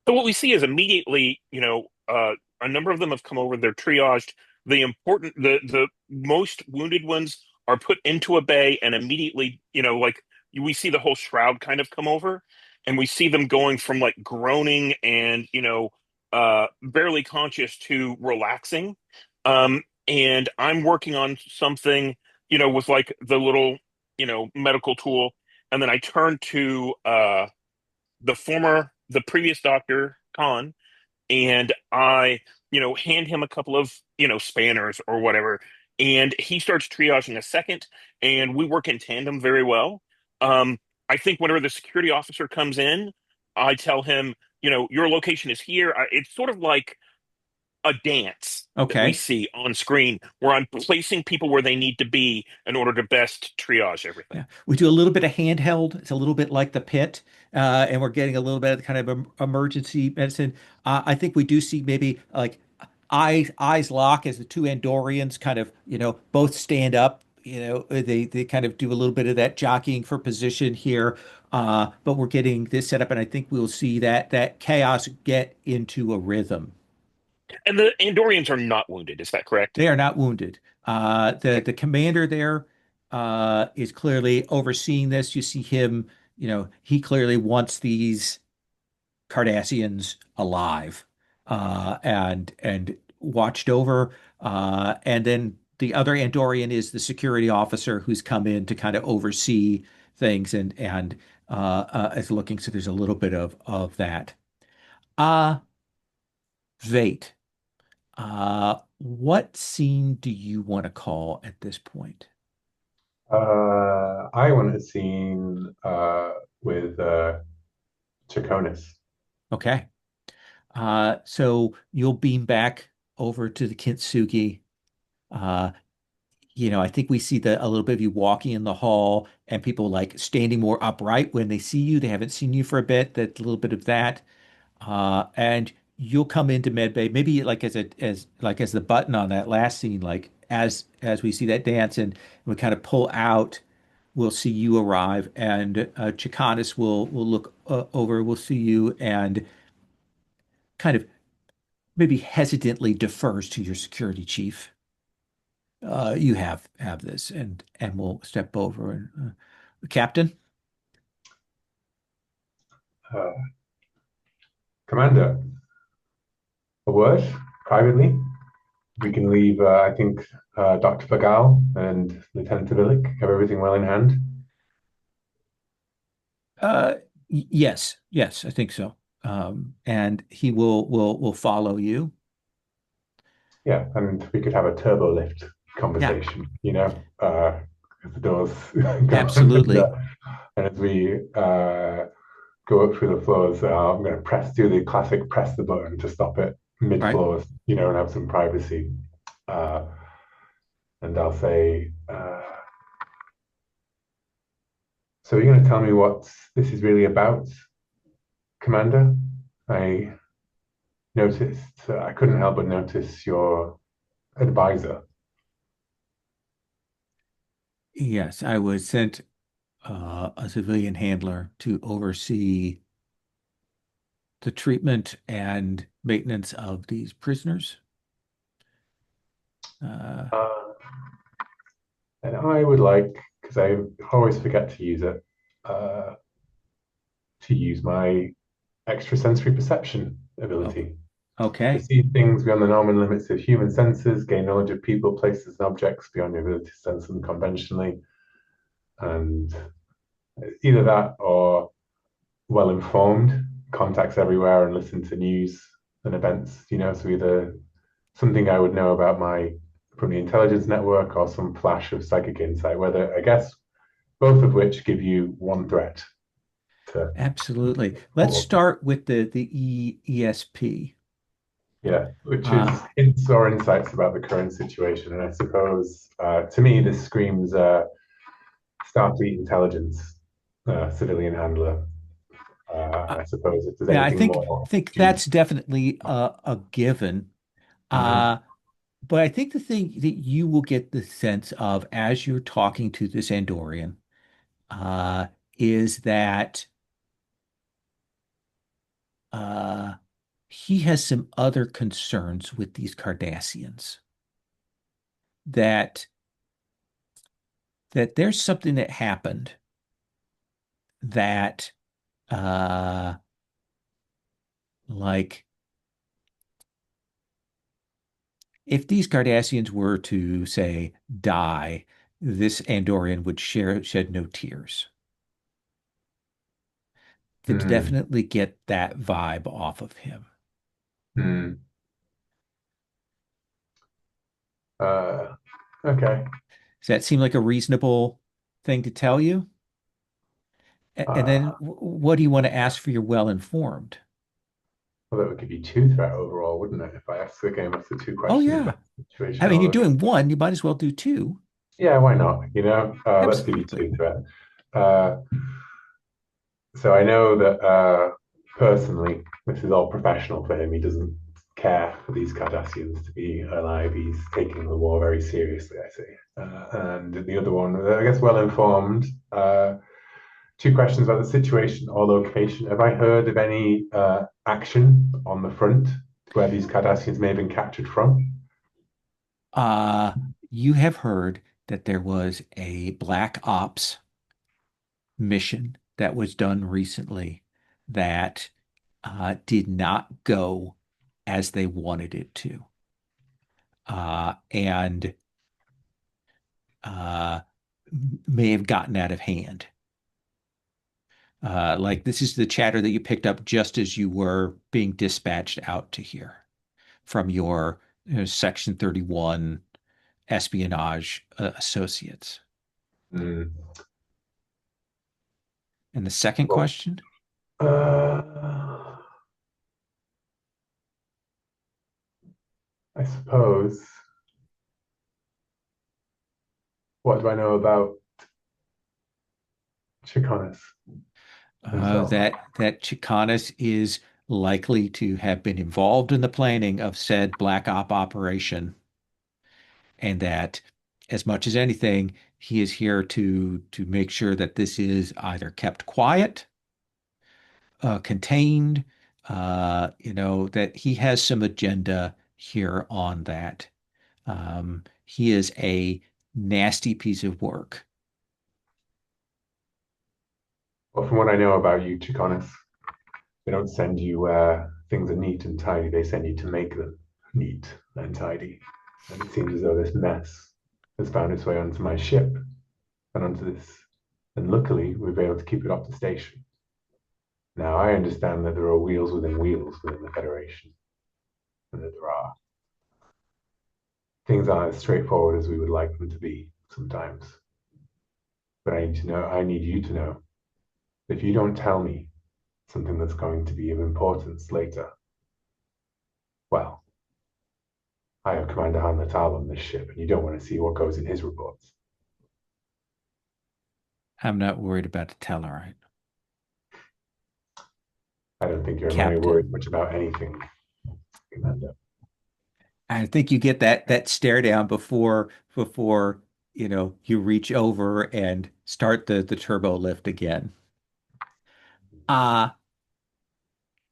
So what we see is immediately, a number of them have come over. They're triaged. The most wounded ones are put into a bay, and immediately, we see the whole shroud kind of come over, and we see them going from like groaning and barely conscious to relaxing. And I'm working on something, with like the little, medical tool, and then I turn to the previous doctor, Khan, and I, hand him a couple of, spanners or whatever, and he starts triaging a second, and we work in tandem very well. I think whenever the security officer comes in, I tell him, your location is here. It's sort of like a dance that we Okay. see on screen where I'm placing people where they need to be in order to best triage everything. Yeah. We do a little bit of handheld. It's a little bit like the pit, and we're getting a little bit of kind of emergency medicine. I think we do see maybe like eyes lock as the two Andorians kind of, both stand up. They kind of do a little bit of that jockeying for position here. But we're getting this set up, and I think we'll see that chaos get into a rhythm. And the Andorians are not wounded, is that correct? They are not wounded. The Okay. the commander there is clearly overseeing this. You see him, he clearly wants these Cardassians alive and watched over. And then the other Andorian is the security officer who's come in to kind of oversee things and is looking. So there's a little bit of that. Uh, Vate. What scene do you want to call at this point? I want a scene with Chaconis. Okay. So you'll beam back over to the Kintsugi. Uh, I think we see a little bit of you walking in the hall and people like standing more upright when they see you. They haven't seen you for a bit. That a little bit of that. And you'll come into medbay, maybe like as the button on that last scene, like as we see that dance and we kind of pull out, we'll see you arrive, and Chicanis will look over, we'll see you, and kind of maybe hesitantly defers to your security chief. You have this, and we'll step over and Captain. Uh, Commander, a word privately. We can leave, I think, Dr. Fagal and Lieutenant Tavilic have everything well in hand. Yes, I think so. And he will follow you. Yeah, and we could have a turbo lift Yeah, conversation, as the doors go on. absolutely. And as we go up through the floors, I'm going to do the classic press the button to stop it mid Right. floors, and have some privacy. Uh, and I'll say, so you're going to tell me what this is really about, Commander? I noticed, I couldn't help but notice your advisor. Yes, I was sent a civilian handler to oversee the treatment and maintenance of these prisoners. Uh, Uh, and I would like, because I always forget to use it, uh, to use my extrasensory perception oh, ability to okay. see things beyond the normal limits of human senses, gain knowledge of people, places, and objects beyond your ability to sense them conventionally. And either that or well informed, contacts everywhere and listen to news and events, so either something I would know about from the intelligence network or some flash of psychic insight, whether I guess both of which give you one threat to Absolutely. Let's pull. start with the ESP. Yeah, which is Uh, hints or insights about the current situation. And I suppose to me, this screams Starfleet intelligence, civilian handler. uh, And I suppose if there's yeah, I anything think more, think do. that's definitely a given. Mhm. Uh, but I think the thing that you will get the sense of as you're talking to this Andorian uh, is that uh, he has some other concerns with these Cardassians. That that there's something that happened that Uh, like if these Cardassians were to say die, this Andorian would shed no tears. To Hmm. definitely get that vibe off of him. Hmm. Uh, okay. Does that seem like a reasonable thing to tell you? And then Uh, what do you want to ask for your well-informed? well, that would give you two threat overall, wouldn't it? If I ask the game after two Oh, questions yeah. about the situation I mean, all you're over again. doing one, you might as well do two. Yeah, why not? Let's give you Absolutely. two threat. Uh, so I know that personally, this is all professional for him. He doesn't care for these Cardassians to be alive. He's taking the war very seriously, I say. And the other one, I guess, well informed. Two questions about the situation or location. Have I heard of any action on the front where these Cardassians may have been captured from? Uh, you have heard that there was a Black Ops mission that was done recently that did not go as they wanted it to. And uh, may have gotten out of hand. Like this is the chatter that you picked up just as you were being dispatched out to here from your Section 31 espionage associates. Mm. And the second Well, question, I suppose. What do I know about Chicanis himself? that Chicanis is likely to have been involved in the planning of said Black Op operation, and that as much as anything, he is here to make sure that this is either kept quiet, contained, that he has some agenda here on that. He is a nasty piece of work. Well, from what I know about you, Chicanis, they don't send you where things are neat and tidy. They send you to make them neat and tidy. And it seems as though this mess has found its way onto my ship and onto this. And luckily, we've been able to keep it off the station. Now, I understand that there are wheels within the Federation, and that there are things aren't as straightforward as we would like them to be sometimes. But I need you to know that if you don't tell me something that's going to be of importance later, well, I have Commander Han Litaal on this ship, and you don't want to see what goes in his reports. I'm not worried about the Tellarite. I don't think you're in any Captain. worried much about anything, Commander. I think you get that stare down before you reach over and start the turbo lift again. Uh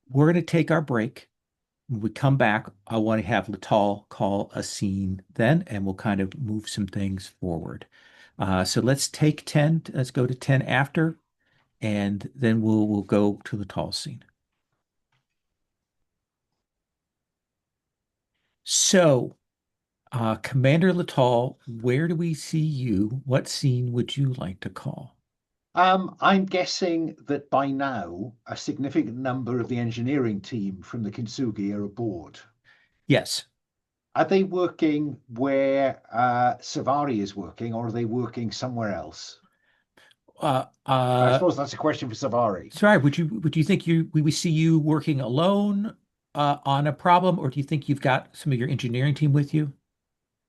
we're gonna take our break. When we come back, I want to have Litaal call a scene then, and we'll kind of move some things forward. So let's take 10, let's go to 10 after, and then we'll go to Litaal's scene. So Commander Litaal, where do we see you? What scene would you like to call? I'm guessing that by now a significant number of the engineering team from the Kintsugi are aboard. Yes. Are they working where Suvari is working, or are they working somewhere else? Uh, I uh, suppose that's a question for Suvari. Sorry, would you think we see you working alone on a problem, or do you think you've got some of your engineering team with you?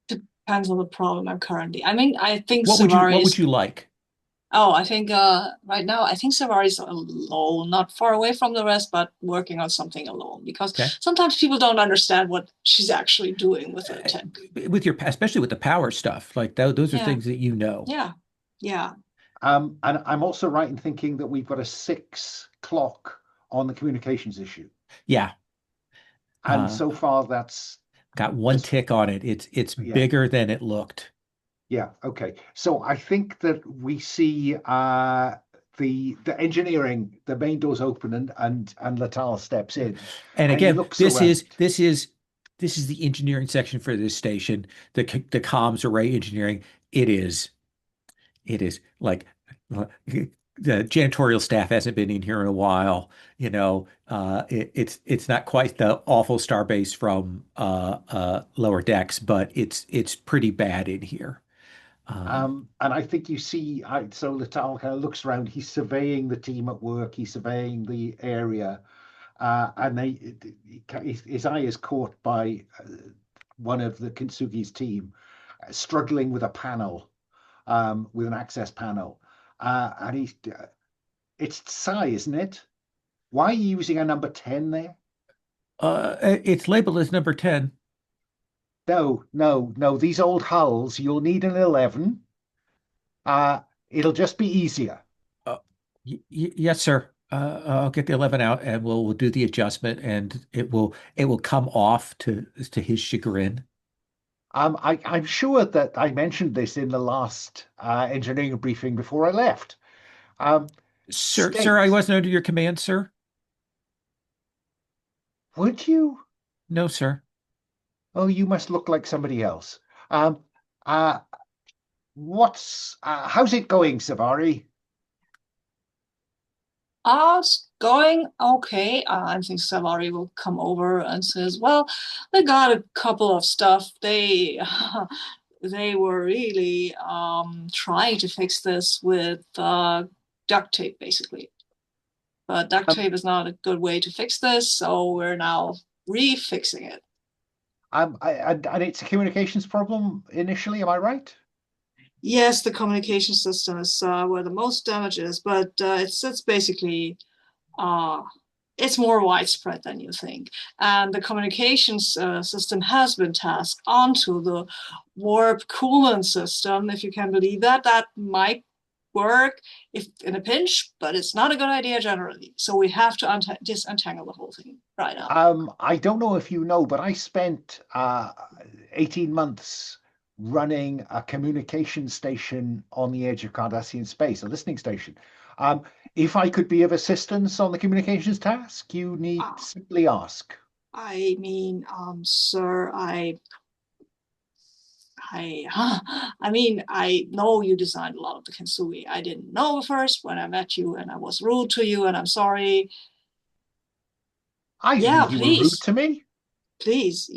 Depends on the problem I'm currently. I mean, I think What would Savari's. you like? Oh, I think right now I think Savari's alone, not far away from the rest, but working on something alone because Okay. sometimes people don't understand what she's actually doing with her tech. With your especially with the power stuff, like those are Yeah, things that you know. yeah, yeah. And I'm also right in thinking that we've got a 6 clock on the communications issue. Yeah. And Uh, so far that's got one just, tick on it. It's yeah, bigger than it looked. yeah, okay. So I think that we see the engineering, the main doors open and Litaal steps Yeah. in, And and he again, looks around. this is the engineering section for this station. The comms array engineering. It is it is like the janitorial staff hasn't been in here in a while. It's not quite the awful starbase from lower decks, but it's pretty bad in here. Um, And I think you see, so Litaal kind of looks around. He's surveying the team at work. He's surveying the area, and his eye is caught by one of the Kintsugi's team struggling with a panel, with an access panel, and it's Psy, isn't it? Why are you using a number 10 there? it's labeled as number 10. No, no, no. These old hulls, you'll need an 11. Uh, it'll just be easier. Uh, yes, sir. I'll get the 11 out and we'll do the adjustment and it will come off to his chagrin. I'm sure that I mentioned this in the last engineering briefing before I left. Um, Sir, I State, wasn't under your command, sir. would you? No, sir. Oh, you must look like somebody else. Um, uh, how's it going, Savari? It's going okay. I think Savari will come over and says, "Well, they got a couple of stuff. They they were really trying to fix this with duct tape, basically. But duct Um, tape is not a good way to fix this, so we're now refixing it." and it's a communications problem initially, am I right? Yes, the communication system is where the most damage is, but it's basically uh, it's more widespread than you think. And the communications system has been tasked onto the warp coolant system, if you can believe that. That might work if in a pinch, but it's not a good idea generally. So we have to disentangle the whole thing right now. I don't know if you know, but I spent 18 months running a communication station on the edge of Cardassian space, a listening station. Um, if I could be of assistance on the communications task, you need Uh, simply ask. I mean, sir, I mean, I know you designed a lot of the Kintsugi. I didn't know first when I met you, and I was rude to you, and I'm sorry. I didn't Yeah, think you were rude please, to me. please.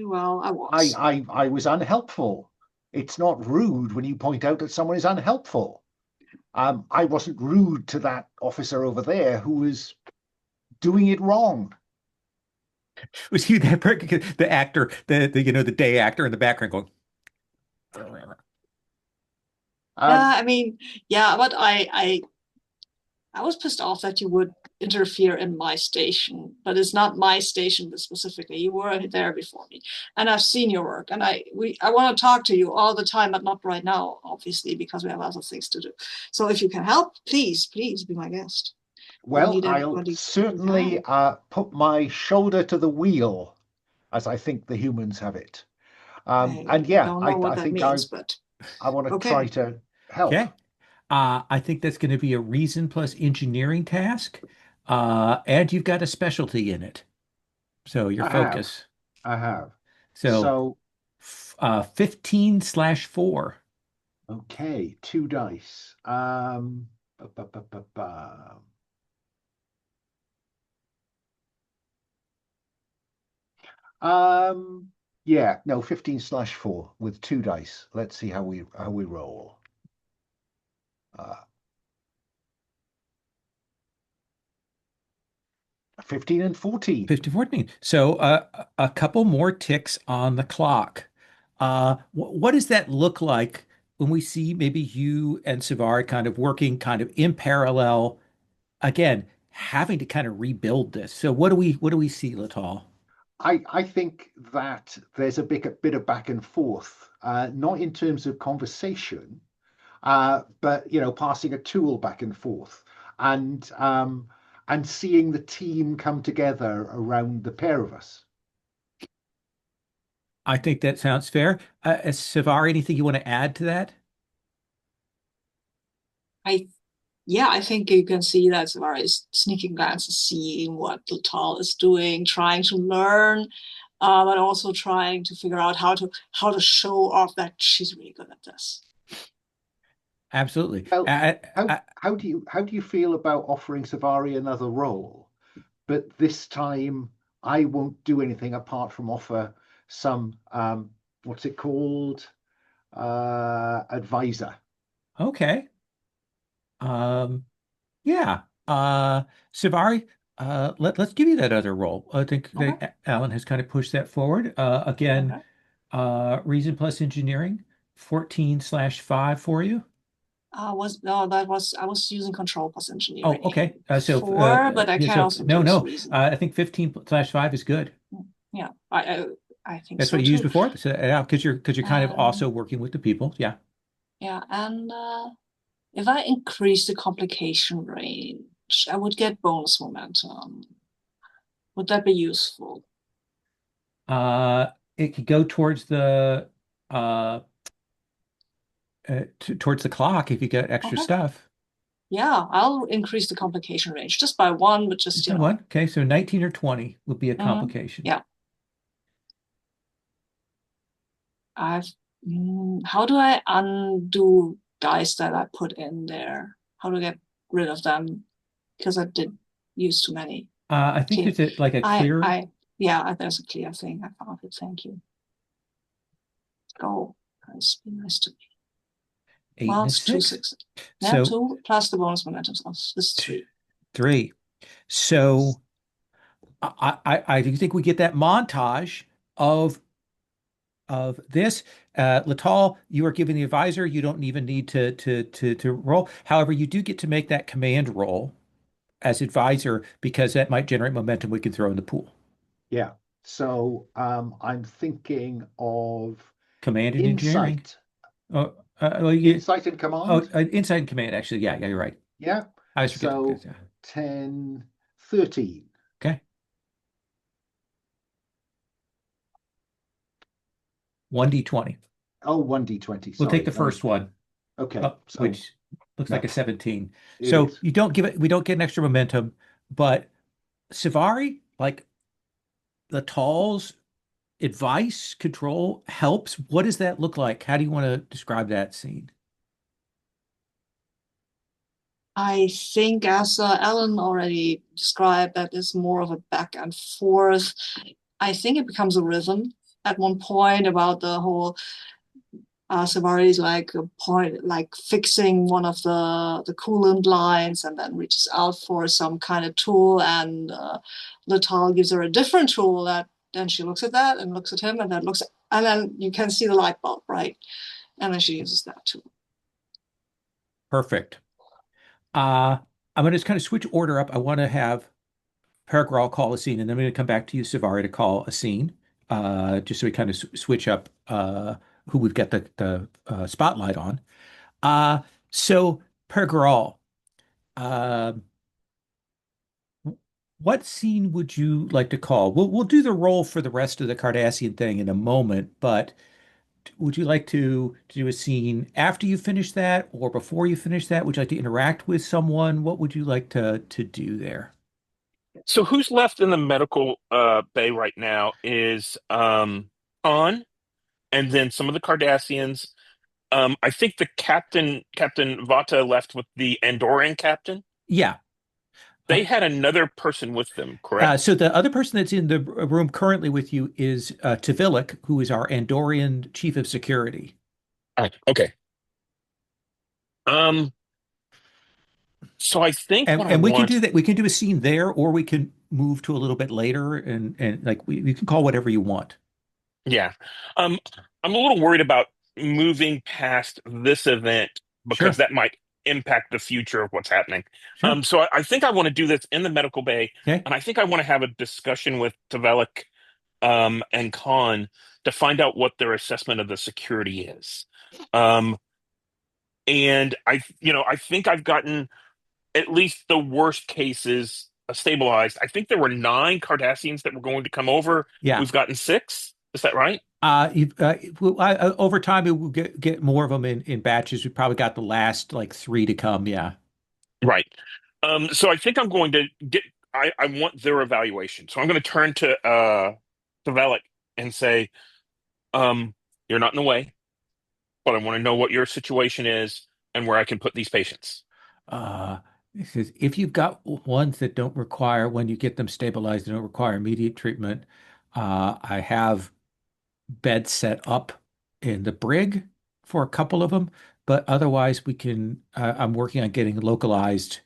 Well, I was. I was unhelpful. It's not rude when you point out that someone is unhelpful. I wasn't rude to that officer over there who was doing it wrong. Was you the actor, the day actor in the background going, Um, Yeah, I mean, yeah, but I was pissed off that you would interfere in my station, but it's not my station specifically. You were there before me, and I've seen your work, and I want to talk to you all the time, but not right now, obviously, because we have other things to do. So if you can help, please, please be my guest. We well, need I'll everybody who certainly can. put my shoulder to the wheel, as I think the humans have it. And I yeah, don't know what I that think means, but I want to try okay. to help. okay. I think that's going to be a reason plus engineering task. And you've got a specialty in it. So your I have, focus. I have. So So 15/4. okay, two dice. Ba, ba, ba, ba, ba. Um, yeah, no, 15/4 with two dice. Let's see how we roll. Uh, 15 and 14. 15/14. So a couple more ticks on the clock. What does that look like when we see maybe you and Savari kind of working kind of in parallel, again, having to kind of rebuild this. So what do we see, Litaal? I think that there's a bit of back and forth, not in terms of conversation, but passing a tool back and forth, and seeing the team come together around the pair of us. I think that sounds fair. Savari, anything you want to add to that? I yeah, I think you can see that Suvari is sneaking glances, seeing what Litaal is doing, trying to learn, but also trying to figure out how to show off that she's really good at this. Absolutely. Well, how do you feel about offering Savari another role? But this time I won't do anything apart from offer some what's it called? Advisor. Okay. Um, yeah. Savari, let's give you that other role. I think Okay. that Alan has kind of pushed that forward. Again, Okay. reason plus engineering, 14/5 for you. Was no, that was I was using control plus Oh, okay. engineering So before, but I yeah, can so also no, do no. reason. I think 15/5 is good. Yeah, I think That's what so you used too. before. So, yeah, because you're kind of Um, also working with the people. Yeah. yeah, and if I increase the complication range, I would get bonus momentum. Would that be useful? Uh, it could go towards the uh, towards the clock if you get extra Okay. stuff. Yeah, I'll increase the complication range just by one, but just, Just by one. Okay, so 19 or 20 would be a complication. yeah. I've how do I undo dice that I put in there? How do I get rid of them? Because I did use too many. I think Clear. there's like a clear Yeah, there's a clear thing. I found it. Thank you. Go. Guys, be nice to me. 8 Well, and a it's two 6. sixes. Yeah, So two plus the bonus momentum. So this is three. 3. So I do think we get that montage of this. Litaal, you are giving the advisor. You don't even need to roll. However, you do get to make that command roll as advisor because that might generate momentum we can throw in the pool. Yeah. So I'm thinking of Command and engineering. insight. Oh, Insight and command. inside and command, actually. Yeah, yeah, you're right. Yeah. I always forget to So 10, 13. Okay. 1d20. Oh, 1d20. We'll take Sorry. the first one, Okay. So which looks like no, a 17. it So is. we don't get an extra momentum, but Savari, like the Tall's advice, control helps. What does that look like? How do you want to describe that scene? I think, as Alan already described, that is more of a back and forth. I think it becomes a rhythm at one point about the whole Savari's like a point, like fixing one of the coolant lines, and then reaches out for some kind of tool, and Litaal gives her a different tool. That then she looks at that and looks at him, and then you can see the light bulb, right? And then she uses that tool. Perfect. Uh, I'm going to just kind of switch order up. I want to have Paragral call a scene, and then I'm going to come back to you, Savari, to call a scene, just so we kind of switch up who we've got the spotlight on. Uh, so, Paragral, uh, what scene would you like to call? We'll do the roll for the rest of the Cardassian thing in a moment, but would you like to do a scene after you finish that or before you finish that? Would you like to interact with someone? What would you like to do there? So who's left in the medical bay right now is Han, and then some of the Cardassians. I think the Captain Vate left with the Andorian captain. Yeah. Uh, They had another person with them, correct? so the other person that's in the room currently with you is Tavilik, who is our Andorian chief of security. Okay. Um, so I think what I And we can do want, that. We can do a scene there, or we can move to a little bit later, and like we can call whatever you want. yeah. Um, I'm a little worried about moving past this event because Sure, that might impact the future of what's happening. sure. So I think I want to do this in the medical bay, Okay. and I think I want to have a discussion with Tavelik and Khan to find out what their assessment of the security is. Um, and I think I've gotten at least the worst cases stabilized. I think there were 9 Cardassians that were going to come over. Yeah. We've gotten 6. Is that right? Over time, we will get more of them in batches. We probably got the last like 3 to come. Yeah. Right. So I think I'm going to get. I want their evaluation. So I'm going to turn to Velik and say, "You're not in the way, but I want to know what your situation is and where I can put these patients." Uh, it says if you've got ones that don't require, when you get them stabilized, they don't require immediate treatment, I have beds set up in the brig for a couple of them, but otherwise we can, I'm working on getting localized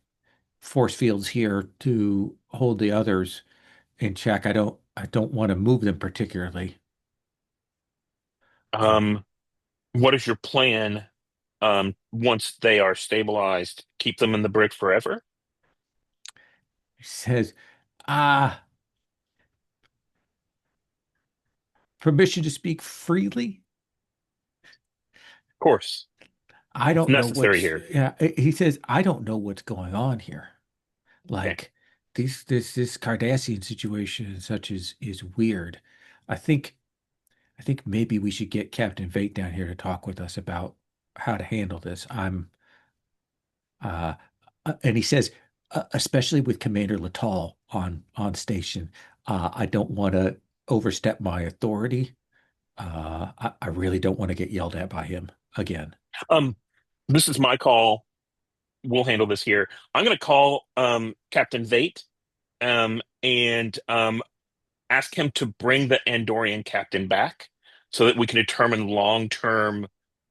force fields here to hold the others in check. I don't want to move them particularly. Uh, Um, what is your plan? Once they are stabilized, keep them in the brig forever? he says, ah, permission to speak freely? Of course, I it's don't know necessary what's, here. yeah, he says, I don't know what's going on here. Okay. Like this Cardassian situation and such is weird. I think I think maybe we should get Captain Vate down here to talk with us about how to handle this. Uh, and he says, especially with Commander Litaal on station, I don't want to overstep my authority. I really don't want to get yelled at by him again. Um, this is my call. We'll handle this here. I'm going to call Captain Vate and ask him to bring the Andorian captain back so that we can determine long-term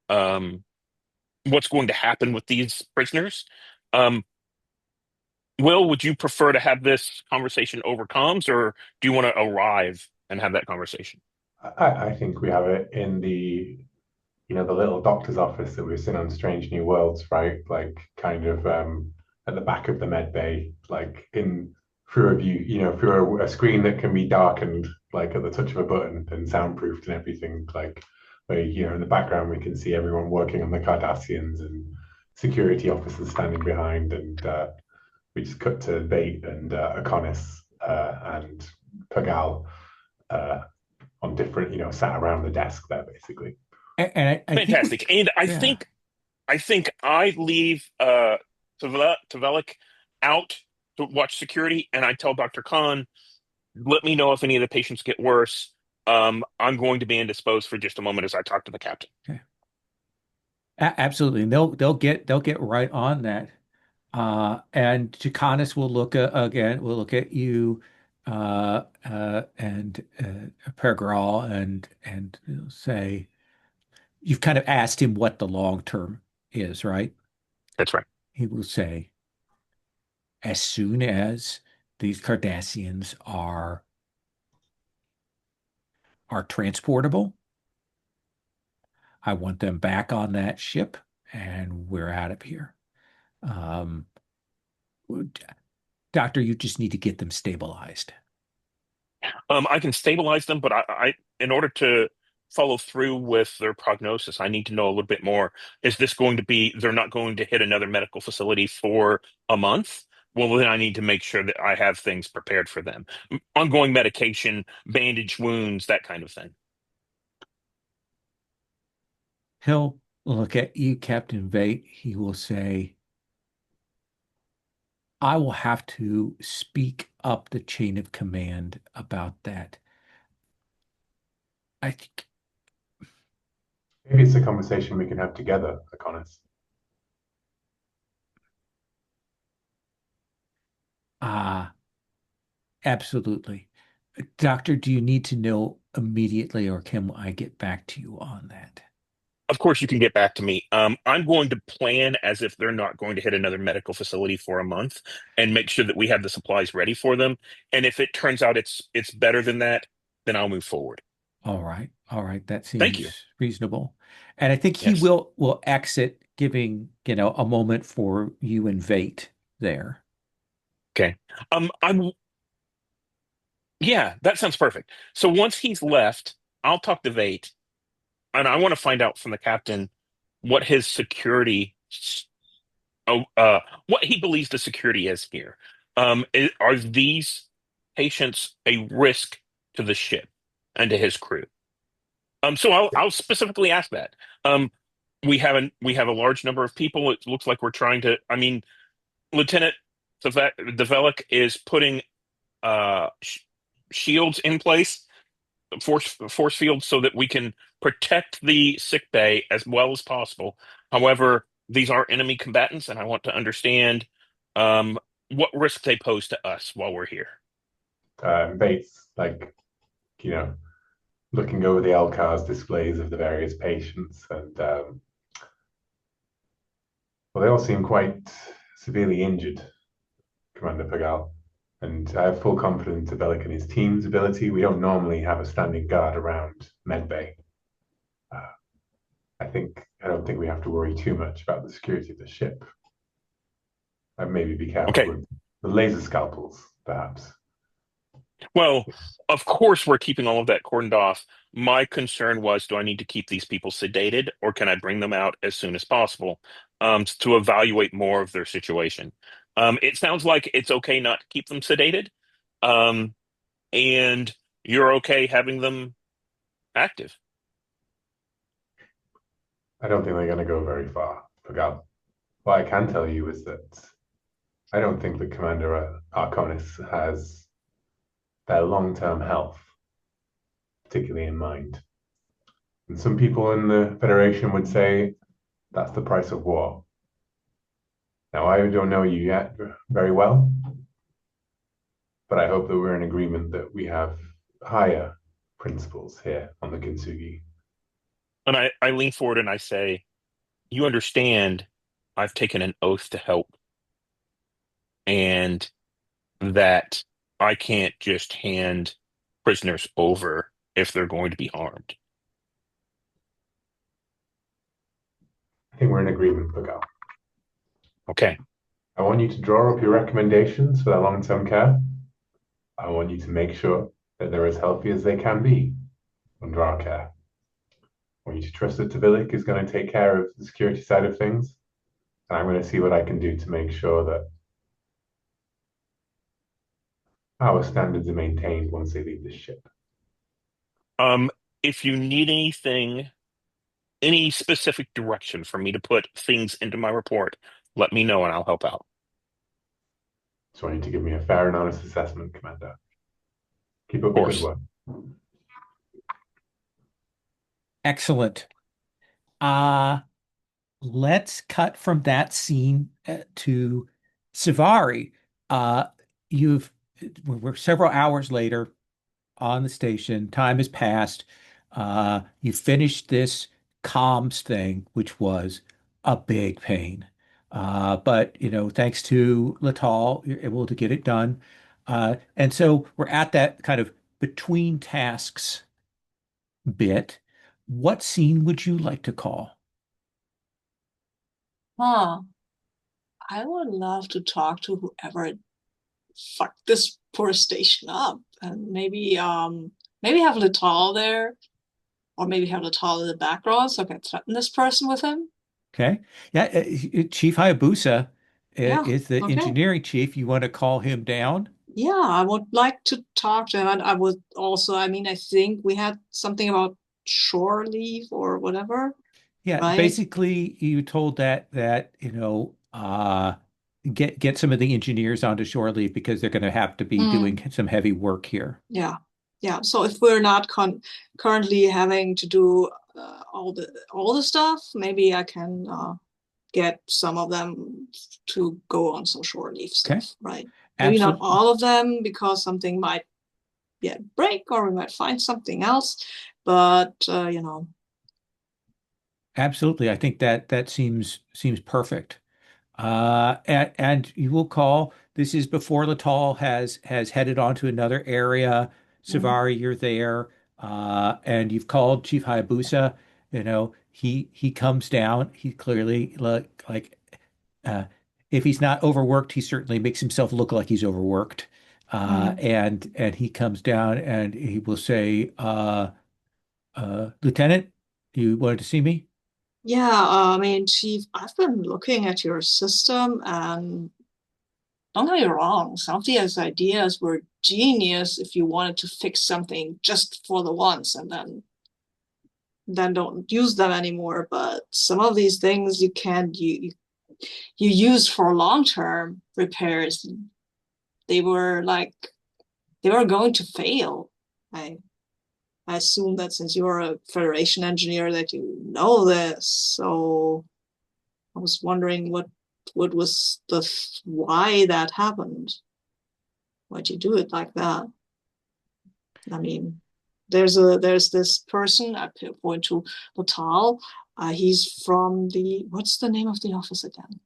um, what's going to happen with these prisoners. Um, Will, would you prefer to have this conversation over comms, or do you want to arrive and have that conversation? I think we have it in the little doctor's office that we've seen on Strange New Worlds, right? Like kind of at the back of the med bay, like in through a view, through a screen that can be darkened, like at the touch of a button and soundproofed and everything. Like where in the background we can see everyone working on the Cardassians and security officers standing behind, and we just cut to Bait and Akonis and Pagal uh, on different, sat around the desk there basically. And I think we, Fantastic. And yeah. I think I leave Tavelik out to watch security, and I tell Dr. Khan, let me know if any of the patients get worse. I'm going to be indisposed for just a moment as I talk to the captain. Okay. Absolutely. And they'll get right on that. And Chikanis will look again. We'll look at you, and Pergral, and say you've kind of asked him what the long term is, right? That's right. He will say, as soon as these Cardassians are transportable, I want them back on that ship, and we're out of here. Um, Doctor, you just need to get them stabilized. I can stabilize them, but in order to follow through with their prognosis, I need to know a little bit more. Is this going to be, they're not going to hit another medical facility for a month? Well, then I need to make sure that I have things prepared for them. Ongoing medication, bandage wounds, that kind of thing. He'll look at you, Captain Vate. He will say, I will have to speak up the chain of command about that. I think, Maybe it's a conversation we can have together, Akonis. ah, absolutely. Doctor, do you need to know immediately, or can I get back to you on that? Of course, you can get back to me. I'm going to plan as if they're not going to hit another medical facility for a month and make sure that we have the supplies ready for them. And if it turns out it's better than that, then I'll move forward. All right. All right. That Thank you. seems reasonable. And I think he Yes. will exit, giving, a moment for you and Vate there. Okay. I'm Yeah, that sounds perfect. So once he's left, I'll talk to Vate, and I want to find out from the captain what his security, oh, what he believes the security is here. Are these patients a risk to the ship and to his crew? So I'll specifically ask that. We have a large number of people. It looks like we're trying to. I mean, Lieutenant Develik is putting sh shields in place, force fields, so that we can protect the sick bay as well as possible. However, these are enemy combatants, and I want to understand um, what risk they pose to us while we're here. Vate's like, you know, looking over the LCAR's displays of the various patients, and well, they all seem quite severely injured, Commander Pagal. And I have full confidence in Bellic and his team's ability. We don't normally have a standing guard around Medbay. I don't think we have to worry too much about the security of the ship. And maybe be careful Okay. with the laser scalpels, perhaps. Well, of course, we're keeping all of that cordoned off. My concern was, do I need to keep these people sedated, or can I bring them out as soon as possible to evaluate more of their situation? It sounds like it's okay not to keep them sedated, um, and you're okay having them active. I don't think they're going to go very far, Pagal. What I can tell you is that I don't think that Commander Arconis has their long-term health particularly in mind. And some people in the Federation would say that's the price of war. Now, I don't know you yet very well, but I hope that we're in agreement that we have higher principles here on the Kintsugi. And I lean forward and I say, you understand I've taken an oath to help, and that I can't just hand prisoners over if they're going to be harmed. I think we're in agreement, Pagal. Okay. I want you to draw up your recommendations for their long-term care. I want you to make sure that they're as healthy as they can be under our care. I want you to trust that Tavalik is going to take care of the security side of things. And I'm going to see what I can do to make sure that our standards are maintained once they leave this ship. If you need anything, any specific direction for me to put things into my report, let me know and I'll help out. So I need to give me a fair and honest assessment, Commander. Keep up Of the good course. work. Excellent. Let's cut from that scene to Suvari. You've we're several hours later on the station. Time has passed. You finished this comms thing, which was a big pain. But thanks to Litaal, you're able to get it done. And so we're at that kind of between tasks bit. What scene would you like to call? Huh. I would love to talk to whoever fucked this poor station up, and maybe have Litaal there, or maybe have Litaal in the background so I can threaten this person with him. Okay. Yeah, Chief Hayabusa Yeah, is the okay. engineering chief. You want to call him down? Yeah, I would like to talk to him. And I would also, I mean, I think we had something about shore leave or whatever, Yeah, right? basically you told that get some of the engineers onto shore leave because they're going to have to be doing some heavy work here. Yeah, yeah. So if we're not currently having to do all the stuff, maybe I can get some of them to go on some shore leave Okay. stuff, right? Maybe not Absolutely. all of them because something might break or we might find something else, but Absolutely. I think that seems perfect. And you will call. This is before Litaal has headed on to another area. Suvari, you're there, and you've called Chief Hayabusa. He comes down. He clearly like uh, if he's not overworked, he certainly makes himself look like he's overworked. And he comes down and he will say, Lieutenant, you wanted to see me? Yeah, I mean, Chief, I've been looking at your system, and don't get me wrong, some of these ideas were genius if you wanted to fix something just for the once and then don't use them anymore. But some of these things you can't you used for long-term repairs, they were going to fail. I assume that since you're a Federation engineer that you know this. So I was wondering what was why that happened. Why'd you do it like that? I mean, there's this person, I point to Litaal. He's from what's the name of the office again?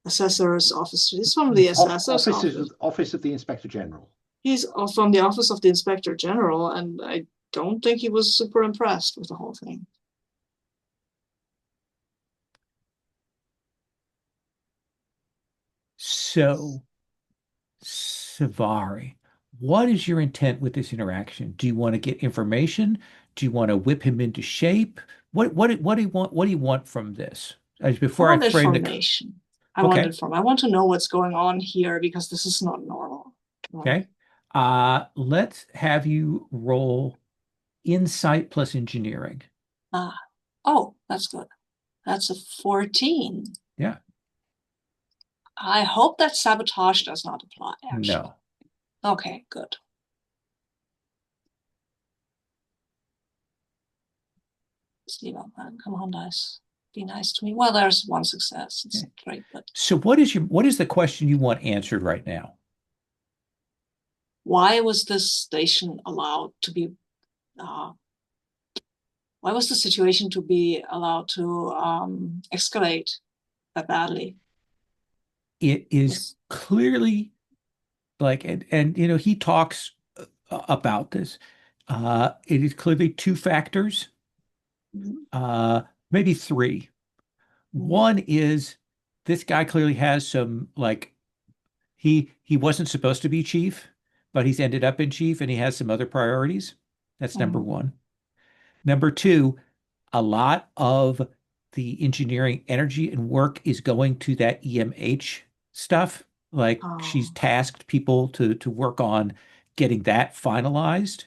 Assessor's office. He's from the assessor's office. Office of the Inspector General. He's from the office of the Inspector General, and I don't think he was super impressed with the whole thing. So, Suvari, what is your intent with this interaction? Do you want to get information? Do you want to whip him into shape? What do you want? What do you want from this? Before I frame information. I want to know what's going on here because this is not normal. Okay. Let's have you roll insight plus engineering. Oh, that's good. That's a 14. Yeah. I hope that sabotage does not apply, actually. No. Okay, good. See about that. Come on, dice. Be nice to me. Well, there's one success. It's great, but so what is the question you want answered right now? Why was this station allowed to be why was the situation to be allowed to escalate that badly? It is clearly like, and he talks about this. It is clearly two factors, maybe three. One is this guy clearly has some he wasn't supposed to be chief, but he's ended up in chief and he has some other priorities. That's number one. Number two, a lot of the engineering energy and work is going to that EMH stuff. She's tasked people to work on getting that finalized.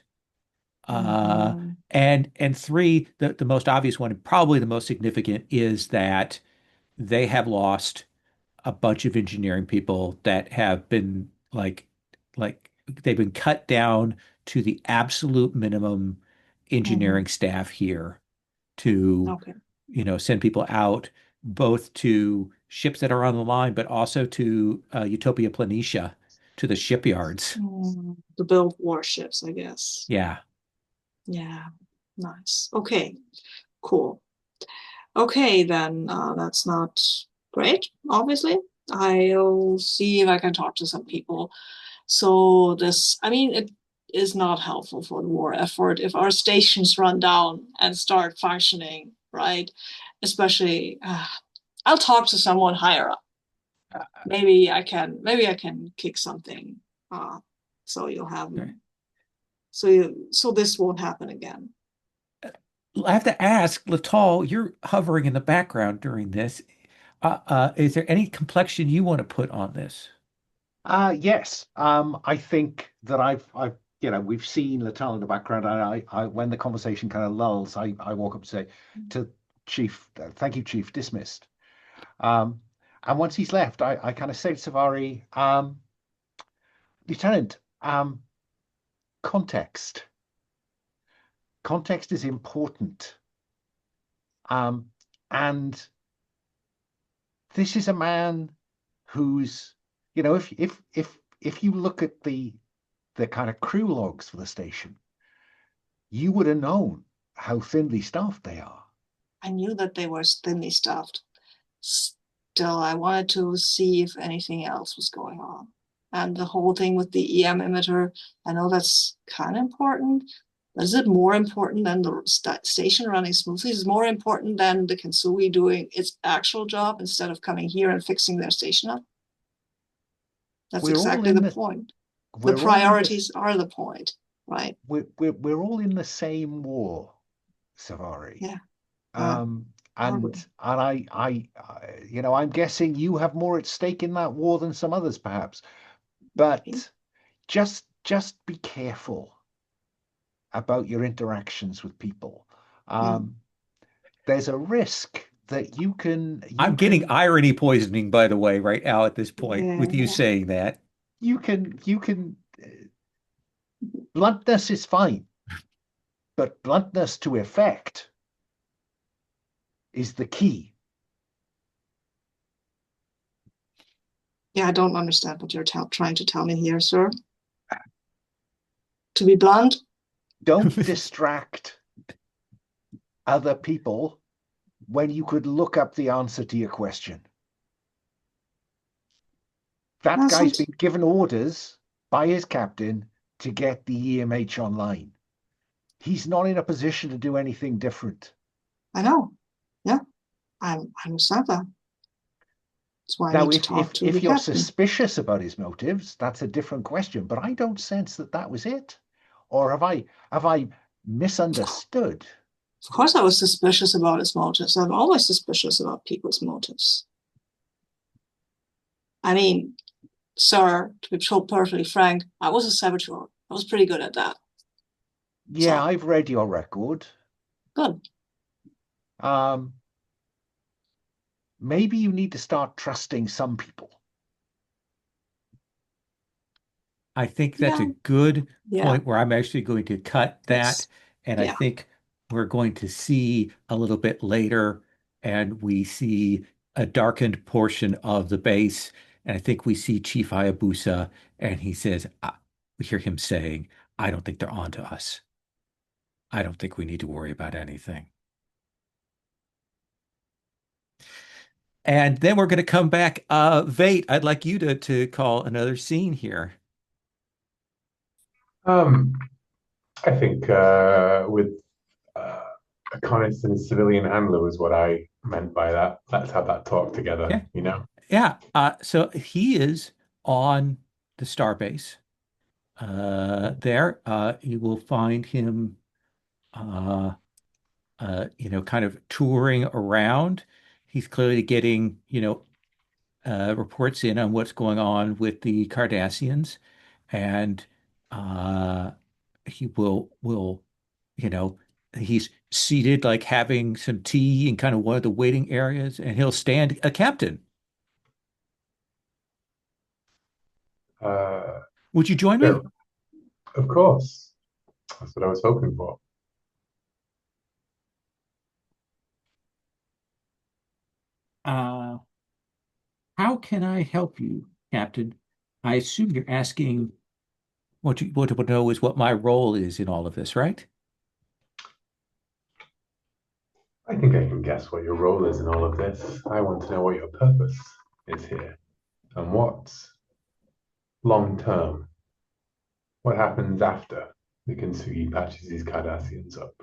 And three, the most obvious one, and probably the most significant, is that they have lost a bunch of engineering people that have been like they've been cut down to the absolute minimum engineering staff here to send people out both to ships that are on the line, but also to Utopia Planitia, to the shipyards. To build warships, I guess. Yeah. Yeah. Nice. Okay. Cool. Okay, then that's not great, obviously. I'll see if I can talk to some people. So it is not helpful for the war effort if our stations run down and start functioning, right? Especially, I'll talk to someone higher up. Maybe I can kick something. So you'll have, okay. So this won't happen again. I have to ask, Litaal, you're hovering in the background during this. Is there any complexion you want to put on this? Yes. I think that we've seen Litaal in the background, and I when the conversation kind of lulls, I walk up and say to Chief, thank you, Chief, dismissed. And once he's left, I kind of say to Suvari, Lieutenant, context. Context is important. And this is a man who's, if you look at the kind of crew logs for the station, you would have known how thinly staffed they are. I knew that they were thinly staffed. Still, I wanted to see if anything else was going on. And the whole thing with the EM emitter, I know that's kind of important. But is it more important than the station running smoothly? Is it more important than the Kintsugi doing its actual job instead of coming here and fixing their station up? That's exactly the point. The priorities are the point, right? We're all in the same war, Suvari. Yeah. And I'm guessing you have more at stake in that war than some others, perhaps. But just be careful about your interactions with people. There's a risk that you I'm getting can irony poisoning, by the way, right now at this point with you Yeah. saying that. you can bluntness is fine, but bluntness to effect is the key. Yeah, I don't understand what you're trying to tell me here, sir. To be blunt, Don't distract other people when you could look up the answer to your question. That guy's hasn't. been given orders by his captain to get the EMH online. He's not in a position to do anything different. I know. Yeah, I understand that. That's why I Now, need to talk to the if you're captain. suspicious about his motives, that's a different question. But I don't sense that that was it. Or have I misunderstood? Of course, I was suspicious about his motives. I'm always suspicious about people's motives. I mean, sir, to be perfectly frank, I was a saboteur. I was pretty good at that. Yeah, So, I've read your record. good. Um, Maybe you need to start trusting some people. I think that's Yeah, a good yeah, point where I'm actually going to cut that. that's, And I yeah. think we're going to see a little bit later, and we see a darkened portion of the base. And I think we see Chief Hayabusa, and he says, we hear him saying, I don't think they're on to us. I don't think we need to worry about anything. And then we're going to come back. Vate, I'd like you to call another scene here. Um, I think with a constant civilian handler was what I meant by that. Let's have that talk together, Okay. you know? Yeah. So he is on the starbase. There, you will find him, uh, kind of touring around. He's clearly getting, reports in on what's going on with the Cardassians, and uh, he will, you know, he's seated like having some tea in kind of one of the waiting areas, and he'll stand a captain. Uh, Would you join yeah, me? of course. That's what I was hoping for. Uh, how can I help you, Captain? I assume you're asking what you want to know is what my role is in all of this, right? I think I can guess what your role is in all of this. I want to know what your purpose is here and what's long term. What happens after the Kintsugi patches these Cardassians up?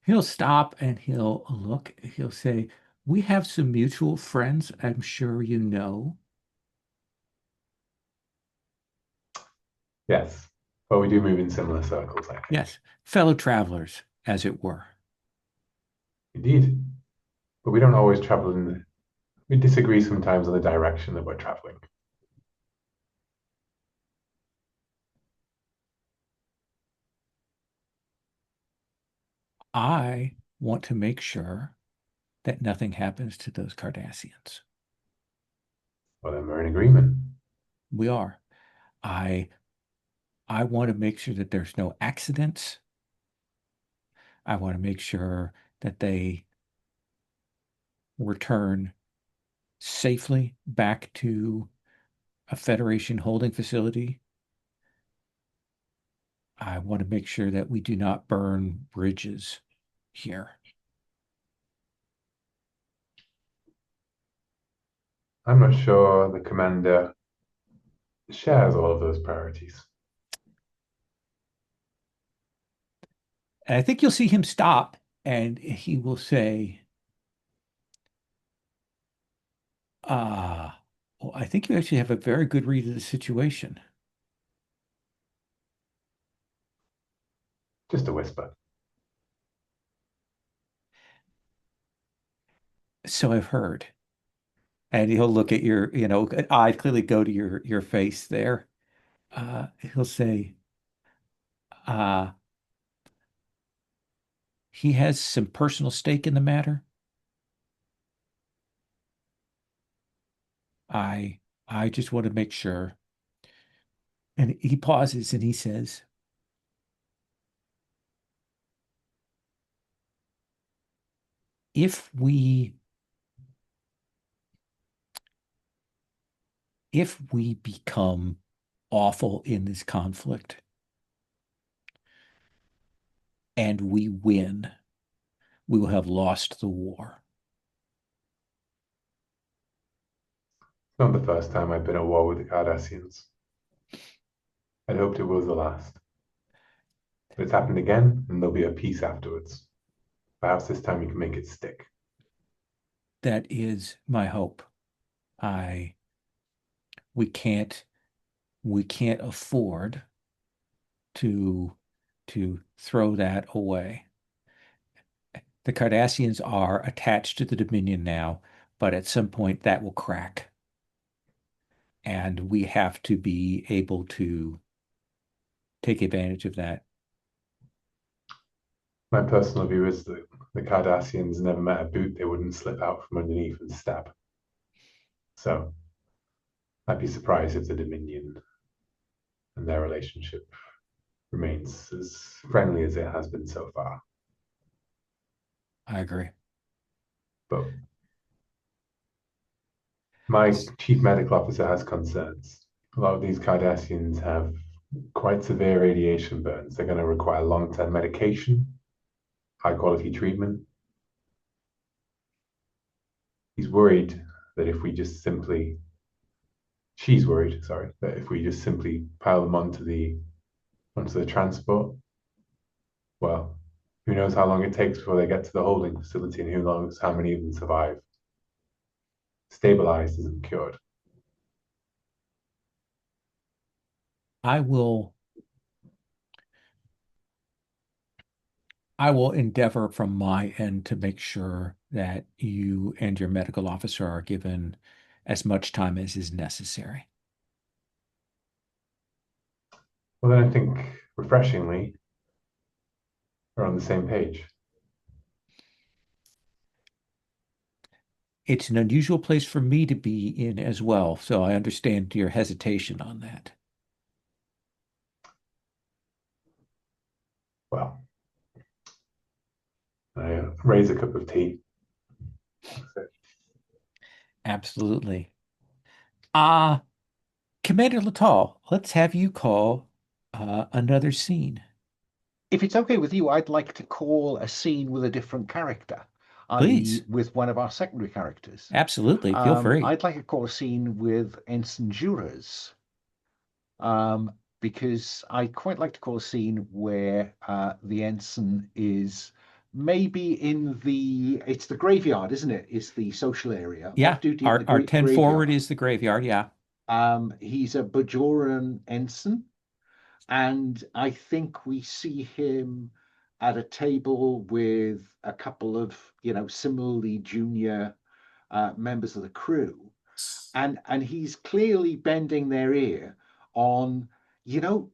He'll stop and he'll look. He'll say, we have some mutual friends, I'm sure you know. Yes, but we do move in similar circles, I think. Yes, fellow travelers, as it were. Indeed. But we don't always travel in, we disagree sometimes on the direction that we're traveling. I want to make sure that nothing happens to those Cardassians. Well, then we're in agreement. We are. I I want to make sure that there's no accidents. I want to make sure that they return safely back to a Federation holding facility. I want to make sure that we do not burn bridges here. I'm not sure the commander shares all of those priorities. And I think you'll see him stop and he will say, well, I think you actually have a very good read of the situation. Just a whisper. So I've heard. And he'll look at your, eyes clearly go to your face there. He'll say, Uh, he has some personal stake in the matter. I I just want to make sure. And he pauses and he says, if we become awful in this conflict and we win, we will have lost the war. It's not the first time I've been at war with the Cardassians. I'd hoped it was the last. But it's happened again, and there'll be a peace afterwards. Perhaps this time we can make it stick. That is my hope. I we can't afford to throw that away. The Cardassians are attached to the Dominion now, but at some point that will crack. And we have to be able to take advantage of that. My personal view is that the Cardassians never met a boot they wouldn't slip out from underneath and stab. So I'd be surprised if the Dominion and their relationship remains as friendly as it has been so far. I agree. But my chief medical officer has concerns. A lot of these Cardassians have quite severe radiation burns. They're going to require long-term medication, high-quality treatment. He's worried that if we just simply, she's worried, sorry, that if we just simply pile them onto the transport, well, who knows how long it takes before they get to the holding facility, and who knows how many of them survive. Stabilized isn't cured. I will endeavor from my end to make sure that you and your medical officer are given as much time as is necessary. Well, then I think, refreshingly, we're on the same page. It's an unusual place for me to be in as well, so I understand your hesitation on that. Well, I raise a cup of tea. Absolutely. Commander Litaal, let's have you call another scene. If it's okay with you, I'd like to call a scene with a different character, Please. i.e., with one of our secondary characters. Absolutely. Feel free. I'd like to call a scene with Ensign Juras, because I quite like to call a scene where the ensign is maybe it's the graveyard, isn't it? It's the social area. Yeah, Off duty in the our 10 forward graveyard. is the graveyard. Yeah. He's a Bajoran ensign, and I think we see him at a table with a couple of, similarly junior members of the crew, and he's clearly bending their ear on, you know,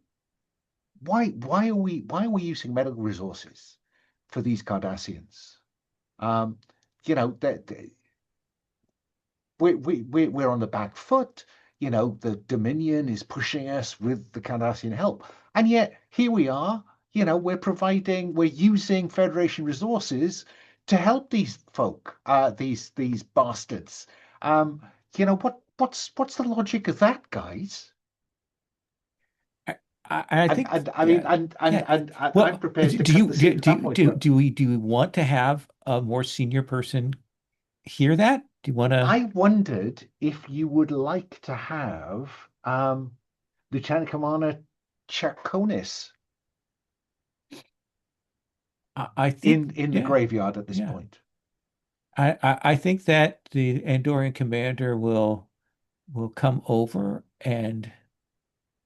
why are we using medical resources for these Cardassians? That we're on the back foot. The Dominion is pushing us with the Cardassian help, and yet here we are. We're using Federation resources to help these folk, these bastards. What's the logic of that, guys? I think, I mean, and well, I'm prepared to cut the scene at that point. do we want to have a more senior person hear that? Do you want to? I wondered if you would like to have Lieutenant Commander Chakonis I think in the graveyard at this point. I think that the Andorian commander will come over and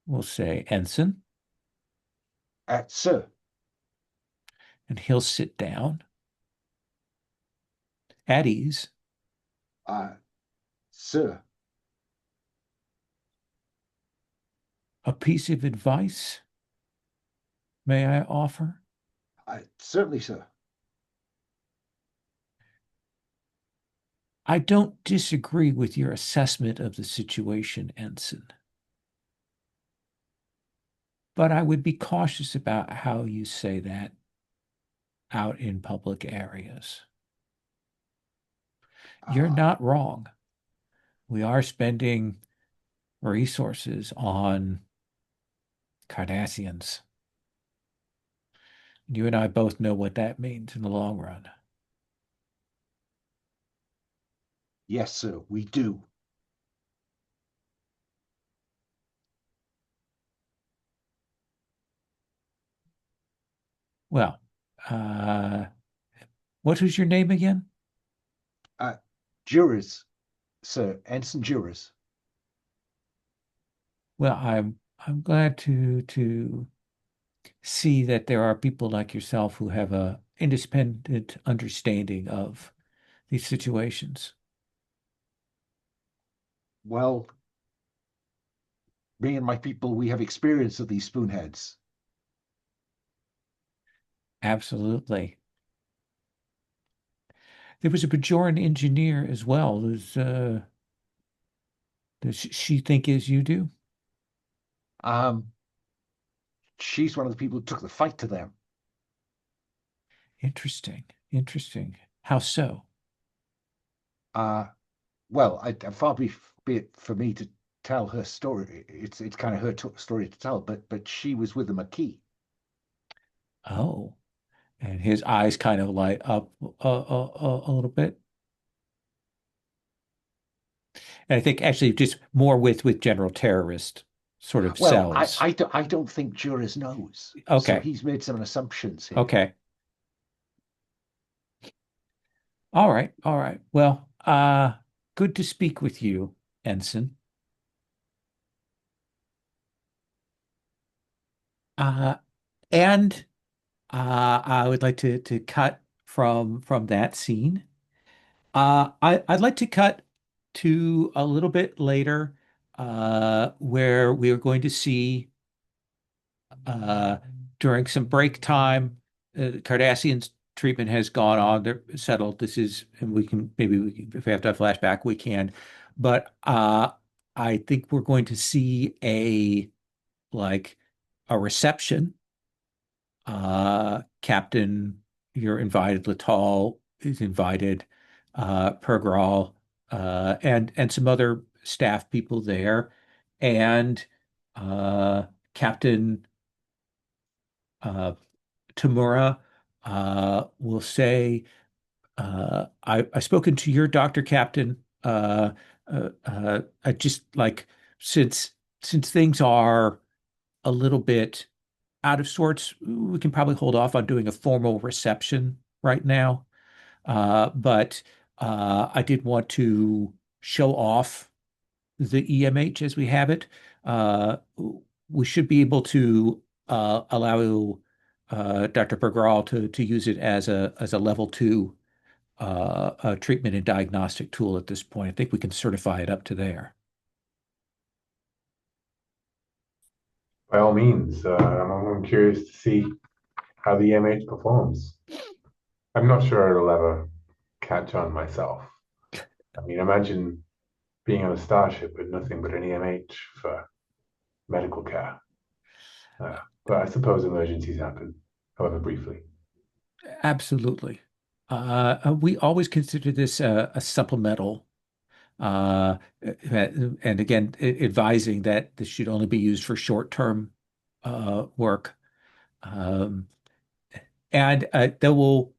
will say, Ensign, Sir. and he'll sit down at ease. Sir. A piece of advice may I offer? Certainly, sir. I don't disagree with your assessment of the situation, Ensign, but I would be cautious about how you say that out in public areas. You're Uh, not wrong. We are spending resources on Cardassians. You and I both know what that means in the long run. yes, sir, we do. Well, uh, what was your name again? Uh, Jurors, sir, Ensign Jurors. Well, I'm glad to see that there are people like yourself who have a independent understanding of these situations. Well, me and my people, we have experience of these spoonheads. Absolutely. There was a Bajoran engineer as well. Does she think as you do? Um, she's one of the people who took the fight to them. Interesting. Interesting. How so? Uh, well, far be it for me to tell her story. It's kind of her story to tell, but she was with the Maquis. Oh, and his eyes kind of light up a little bit. And I think actually just more with general terrorist sort of Well, cells. I don't think Juris knows, so Okay. he's made some assumptions here. Okay. All right. All right. Well, good to speak with you, Ensign. Uh, and I would like to cut from that scene. I'd like to cut to a little bit later, where we are going to see uh, during some break time, Cardassian's treatment has gone on. They're settled. This is, and we can maybe if we have to have flashback, we can. But I think we're going to see like a reception. Captain, you're invited. Litaal is invited. Pergral, and some other staff people there, and Captain Tamura will say, I've spoken to your doctor, Captain. I just like since since things are a little bit out of sorts, we can probably hold off on doing a formal reception right now. But I did want to show off the EMH as we have it. Uh, we should be able to allow Dr. Bergral to use it as a level two a treatment and diagnostic tool at this point. I think we can certify it up to there. By all means, I'm curious to see how the EMH performs. I'm not sure it'll ever catch on myself. I mean, imagine being on a starship with nothing but an EMH for medical care. But I suppose emergencies happen, however briefly. Absolutely. We always consider this a supplemental, uh, and again, advising that this should only be used for short-term work. Um, and uh, they will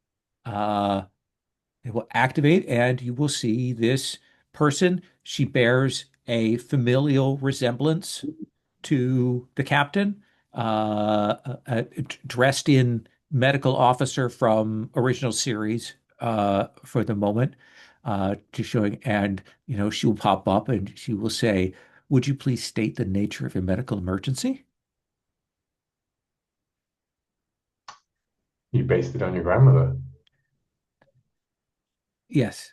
activate, and you will see this person. She bears a familial resemblance to the captain, dressed in medical officer from original series for the moment, to showing, and she will pop up and she will say, "Would you please state the nature of your medical emergency?" You based it on your grandmother. Yes,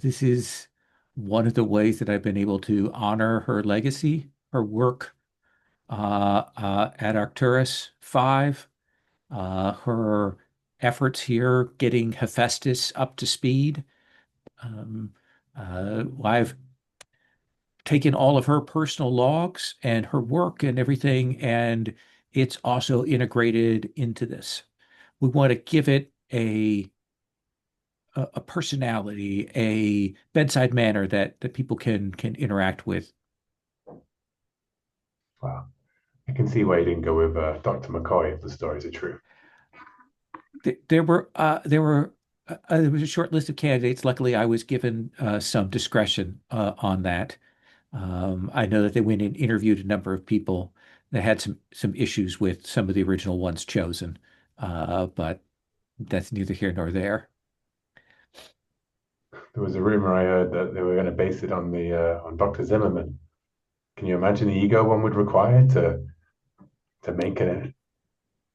this is one of the ways that I've been able to honor her legacy, her work at Arcturus 5. her efforts here getting Hephaestus up to speed. Um, I've taken all of her personal logs and her work and everything, and it's also integrated into this. We want to give it a personality, a bedside manner that people can interact with. Wow. I can see why you didn't go with Dr. McCoy if the stories are true. There was a short list of candidates. Luckily, I was given some discretion on that. I know that they went and interviewed a number of people that had some issues with some of the original ones chosen, but that's neither here nor there. There was a rumor I heard that they were going to base it on Dr. Zimmerman. Can you imagine the ego one would require to make a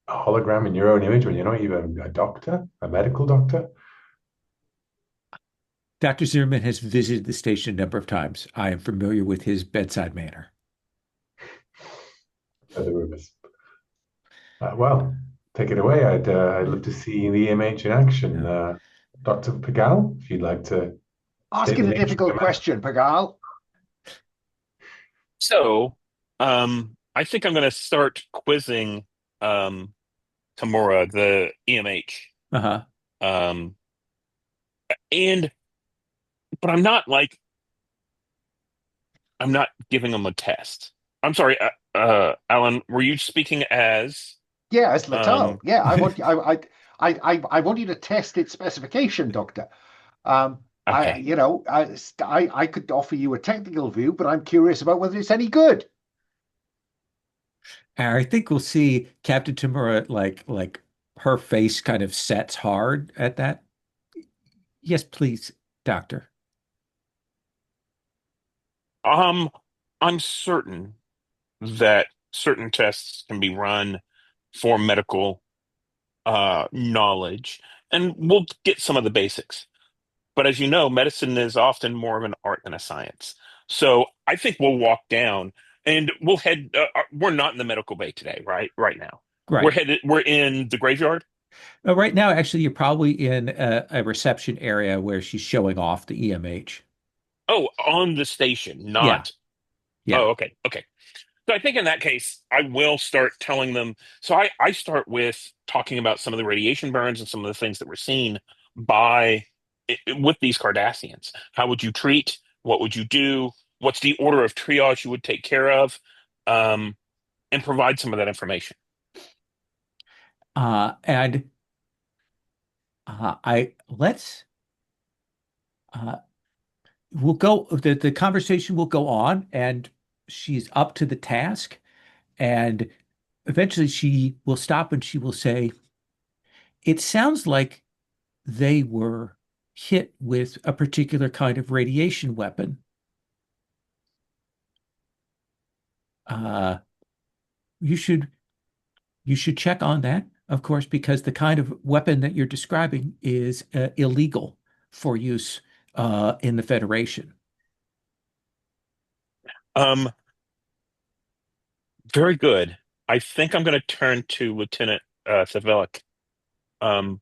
hologram in your own image when you're not even a doctor, a medical doctor? Dr. Zimmerman has visited the station a number of times. I am familiar with his bedside manner. The rumors. Well, take it away. I'd love to see the EMH in action. Dr. Pagal, if you'd like to Ask state it the a nature of difficult your man. question, Pagal. So, I think I'm going to start quizzing Tamura, the EMH. Uh-huh. Um, and but I'm not giving him a test. I'm sorry, Alan, were you speaking as Yeah, it's Litaal. um Yeah, I want you to test its specification, Doctor. okay. I could offer you a technical view, but I'm curious about whether it's any good. And I think we'll see Captain Tamura like her face kind of sets hard at that. Yes, please, Doctor. Um, I'm certain that certain tests can be run for medical knowledge, and we'll get some of the basics. But as you know, medicine is often more of an art than a science. So I think we'll walk down and we'll head. We're not in the medical bay today, right? Right now, Right. We're in the graveyard. Right now, actually, you're probably in a reception area where she's showing off the EMH. Oh, on the station, Yeah, not. yeah. Oh, okay, okay. So I think in that case, I will start telling them. So I start with talking about some of the radiation burns and some of the things that were seen by with these Cardassians. How would you treat? What would you do? What's the order of triage you would take care of? Um, and provide some of that information. And I let's uh, we'll go. The conversation will go on, and she's up to the task, and eventually she will stop and she will say, "It sounds like they were hit with a particular kind of radiation weapon. Uh, you should you should check on that, of course, because the kind of weapon that you're describing is illegal for use in the Federation." Um, very good. I think I'm going to turn to Lieutenant Savelik, um,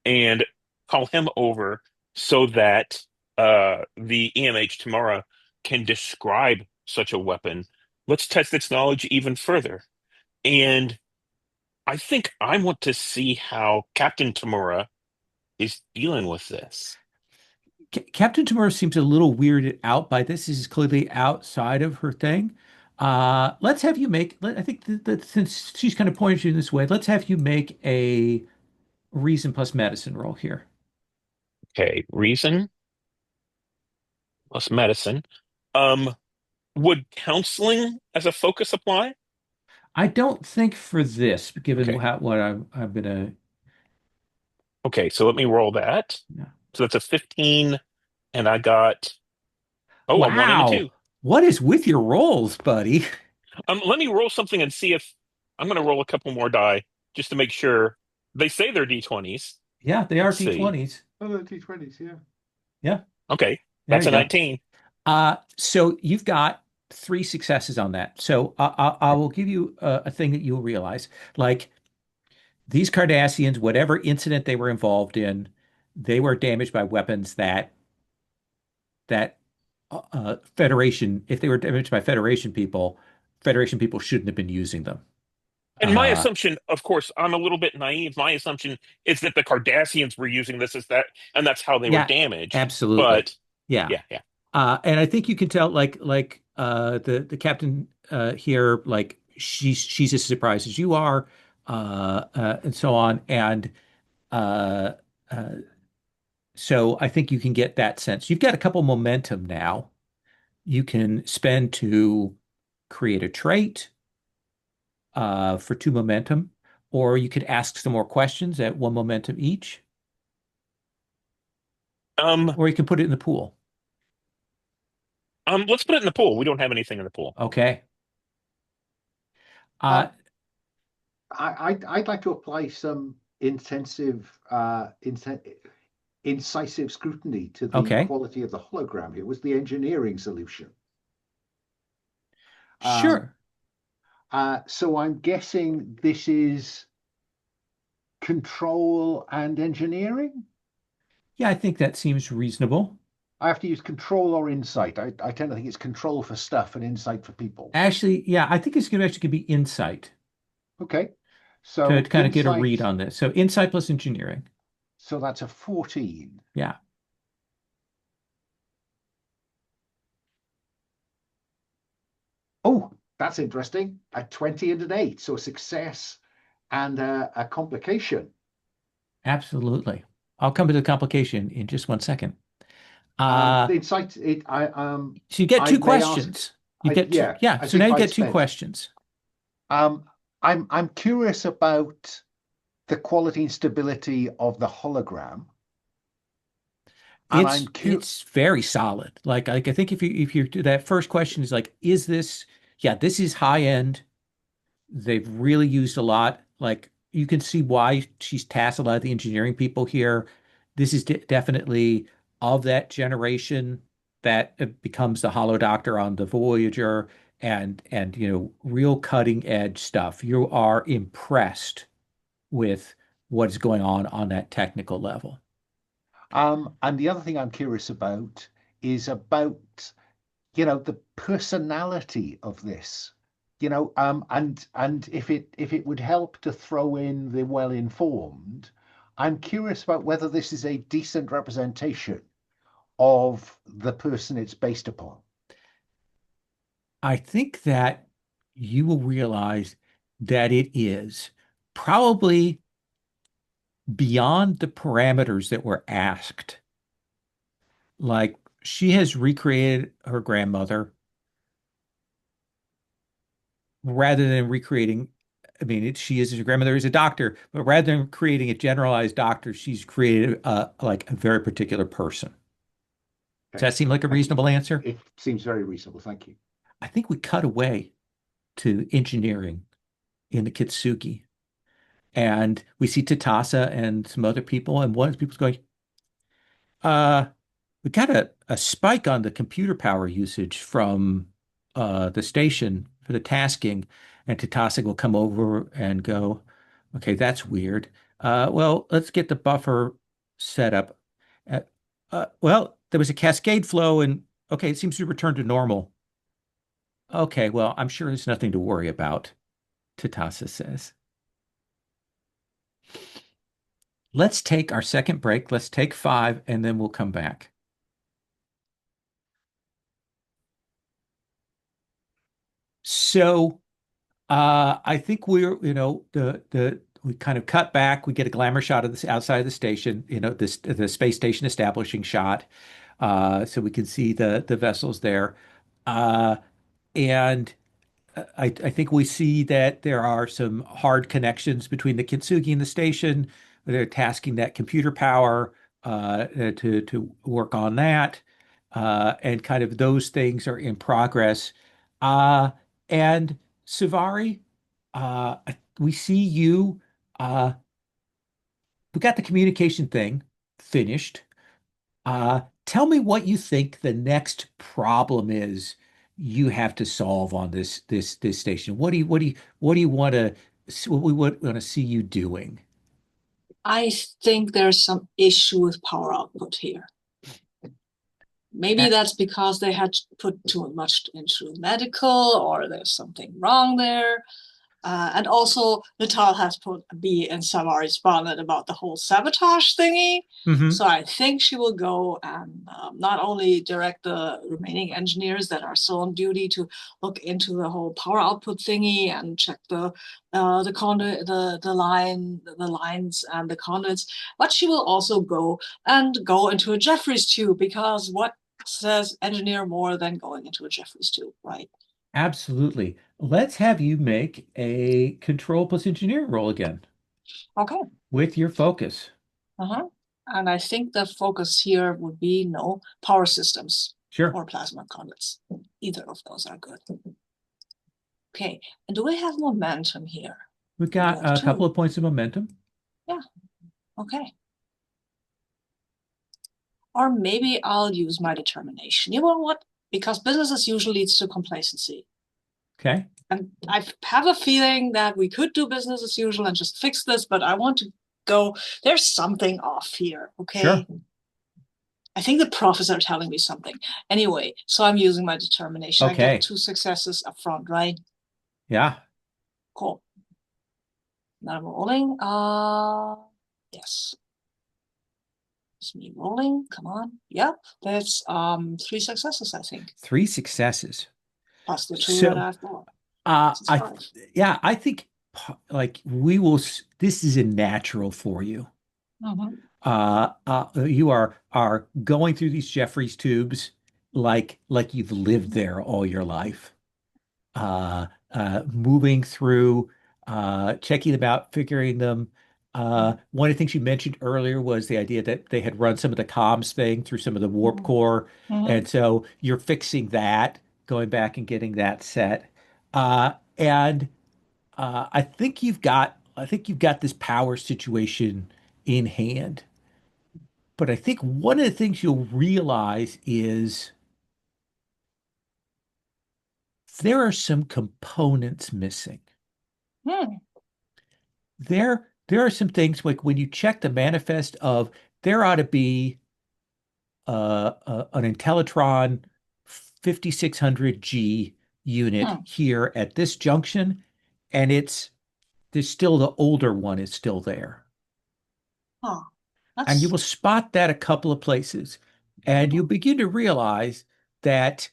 and call him over so that the EMH tomorrow can describe such a weapon. Let's test its knowledge even further. And I think I want to see how Captain Tamura is dealing with this. Captain Tamura seems a little weirded out by this. This is clearly outside of her thing. Let's have you make, I think that since she's kind of pointed you in this way, let's have you make a reason plus medicine roll here. Okay, reason plus medicine. Um, would counseling as a focus apply? I don't think for this, given Okay. what I'm gonna. Okay, so let me roll that. Yeah. So that's a 15, and I got a one and a Wow, two. what is with your rolls, buddy? Let me roll something and see if I'm going to roll a couple more die just to make sure. They say they're D20s. Yeah, they are Let's see. D20s. Oh, the T20s, yeah. Yeah, Okay, there that's you a go. 19. So you've got three successes on that. So I will give you a thing that you'll realize. Like these Cardassians, whatever incident they were involved in, they were damaged by weapons that Federation, if they were damaged by Federation people shouldn't have been using them. And my Uh, assumption, of course, I'm a little bit naive. My assumption is that the Cardassians were using this as that, and that's how they were yeah, damaged. absolutely. But Yeah. yeah, yeah. And I think you can tell, the captain here, like she's as surprised as you are, and so on. And uh, uh, so I think you can get that sense. You've got a couple momentum now. You can spend to create a trait for 2 momentum, or you could ask some more questions at 1 momentum each, Um, or you can put it in the pool. let's put it in the pool. We don't have anything in the pool. Okay. Uh, Um, I'd like to apply some incisive scrutiny to the okay. quality of the hologram here. Was the engineering solution? Um, Sure. so I'm guessing this is control and engineering. Yeah, I think that seems reasonable. I have to use control or insight. I tend to think it's control for stuff and insight for people. Actually, yeah, I think it's going to actually be insight Okay. to So kind of get a read insight, on this. So insight plus engineering. so that's a 14. Yeah. Oh, that's interesting. A 20 and an 8. So a success and a complication. Absolutely. I'll come to the complication in just 1 second. Uh, The insight, so you get I two may ask, questions. You get two, yeah, yeah. as So now if you I'd get two spent. questions. Um, I'm curious about the quality and stability of the hologram, and I'm curious. It's very solid. Like I think if you do that first question is like, is this, yeah, this is high end. They've really used a lot. Like you can see why she's tasked a lot of the engineering people here. This is definitely of that generation that becomes the Hollow Doctor on the Voyager, and real cutting edge stuff. You are impressed with what's going on that technical level. And the other thing I'm curious about is about, the personality of this, and if it would help to throw in the well-informed, I'm curious about whether this is a decent representation of the person it's based upon. I think that you will realize that it is probably beyond the parameters that were asked. Like she has recreated her grandmother rather than recreating. I mean, she is her grandmother is a doctor, but rather than creating a generalized doctor, she's created like a very particular person. Does Okay, that seem like a thank you. reasonable answer? It seems very reasonable. Thank you. I think we cut away to engineering in the Kintsugi, and we see Tatasa and some other people, and one of the people's going, uh, we got a spike on the computer power usage from the station for the tasking, and Tatasa will come over and go, okay, that's weird. Well, let's get the buffer set up. Uh, well, there was a cascade flow, and okay, it seems to return to normal. Okay, well, I'm sure there's nothing to worry about, Tatasa says. Let's take our second break. Let's take 5, and then we'll come back. So I think we're, the we kind of cut back. We get a glamour shot of this outside of the station, this the space station establishing shot, so we can see the vessels there, uh, and I think we see that there are some hard connections between the Kintsugi and the station. They're tasking that computer power to work on that, and kind of those things are in progress. Uh, and Suvari, we see you. Uh, we got the communication thing finished. Tell me what you think the next problem is you have to solve on this station. What do you want to what we would want to see you doing? I think there's some issue with power output here. Maybe Uh, that's because they had put too much into medical, or there's something wrong there. And also, Litaal has put a bee in Savari's bonnet about the whole sabotage thingy. mhm. So I think she will go and not only direct the remaining engineers that are still on duty to look into the whole power output thingy and check the conduit, the lines and the conduits, but she will also go into a Jeffries tube, because what says engineer more than going into a Jeffries tube, right? Absolutely. Let's have you make a control plus engineering roll again Okay. with your focus. Uh-huh. And I think the focus here would be no power systems Sure. or plasma conduits. Either of those are good. Okay. And do we have momentum here? We've We got have a couple two. of points of momentum. Yeah. Okay. Or maybe I'll use my determination. You know what? Because business as usual leads to complacency. Okay. And I have a feeling that we could do business as usual and just fix this, but I want to go, there's something off here, okay? Sure. I think the profs are telling me something. Anyway, so I'm using my determination. I get Okay. 2 successes up front, right? Yeah. Cool. Now I'm rolling. Yes. It's me rolling. Come on. Yep. That's 3 successes, I think. 3 successes. Plus the 2 that So, I've got. It's I 5. yeah, I think like this is a natural for you. Mm-hmm. You are going through these Jeffries tubes like you've lived there all your life. Moving through, checking them out, figuring them. One of the things you mentioned earlier was the idea that they had run some of the comms thing through some of the warp core, Mm-hmm. and so you're fixing that, going back and getting that set. And I think you've got this power situation in hand. But I think one of the things you'll realize is there are some components missing. Hmm. There are some things like when you check the manifest of there ought to be an Intellitron 5600G unit Hmm. here at this junction, and there's still the older one is still there. Huh. And you That's will spot that a couple of places, and you'll begin to realize that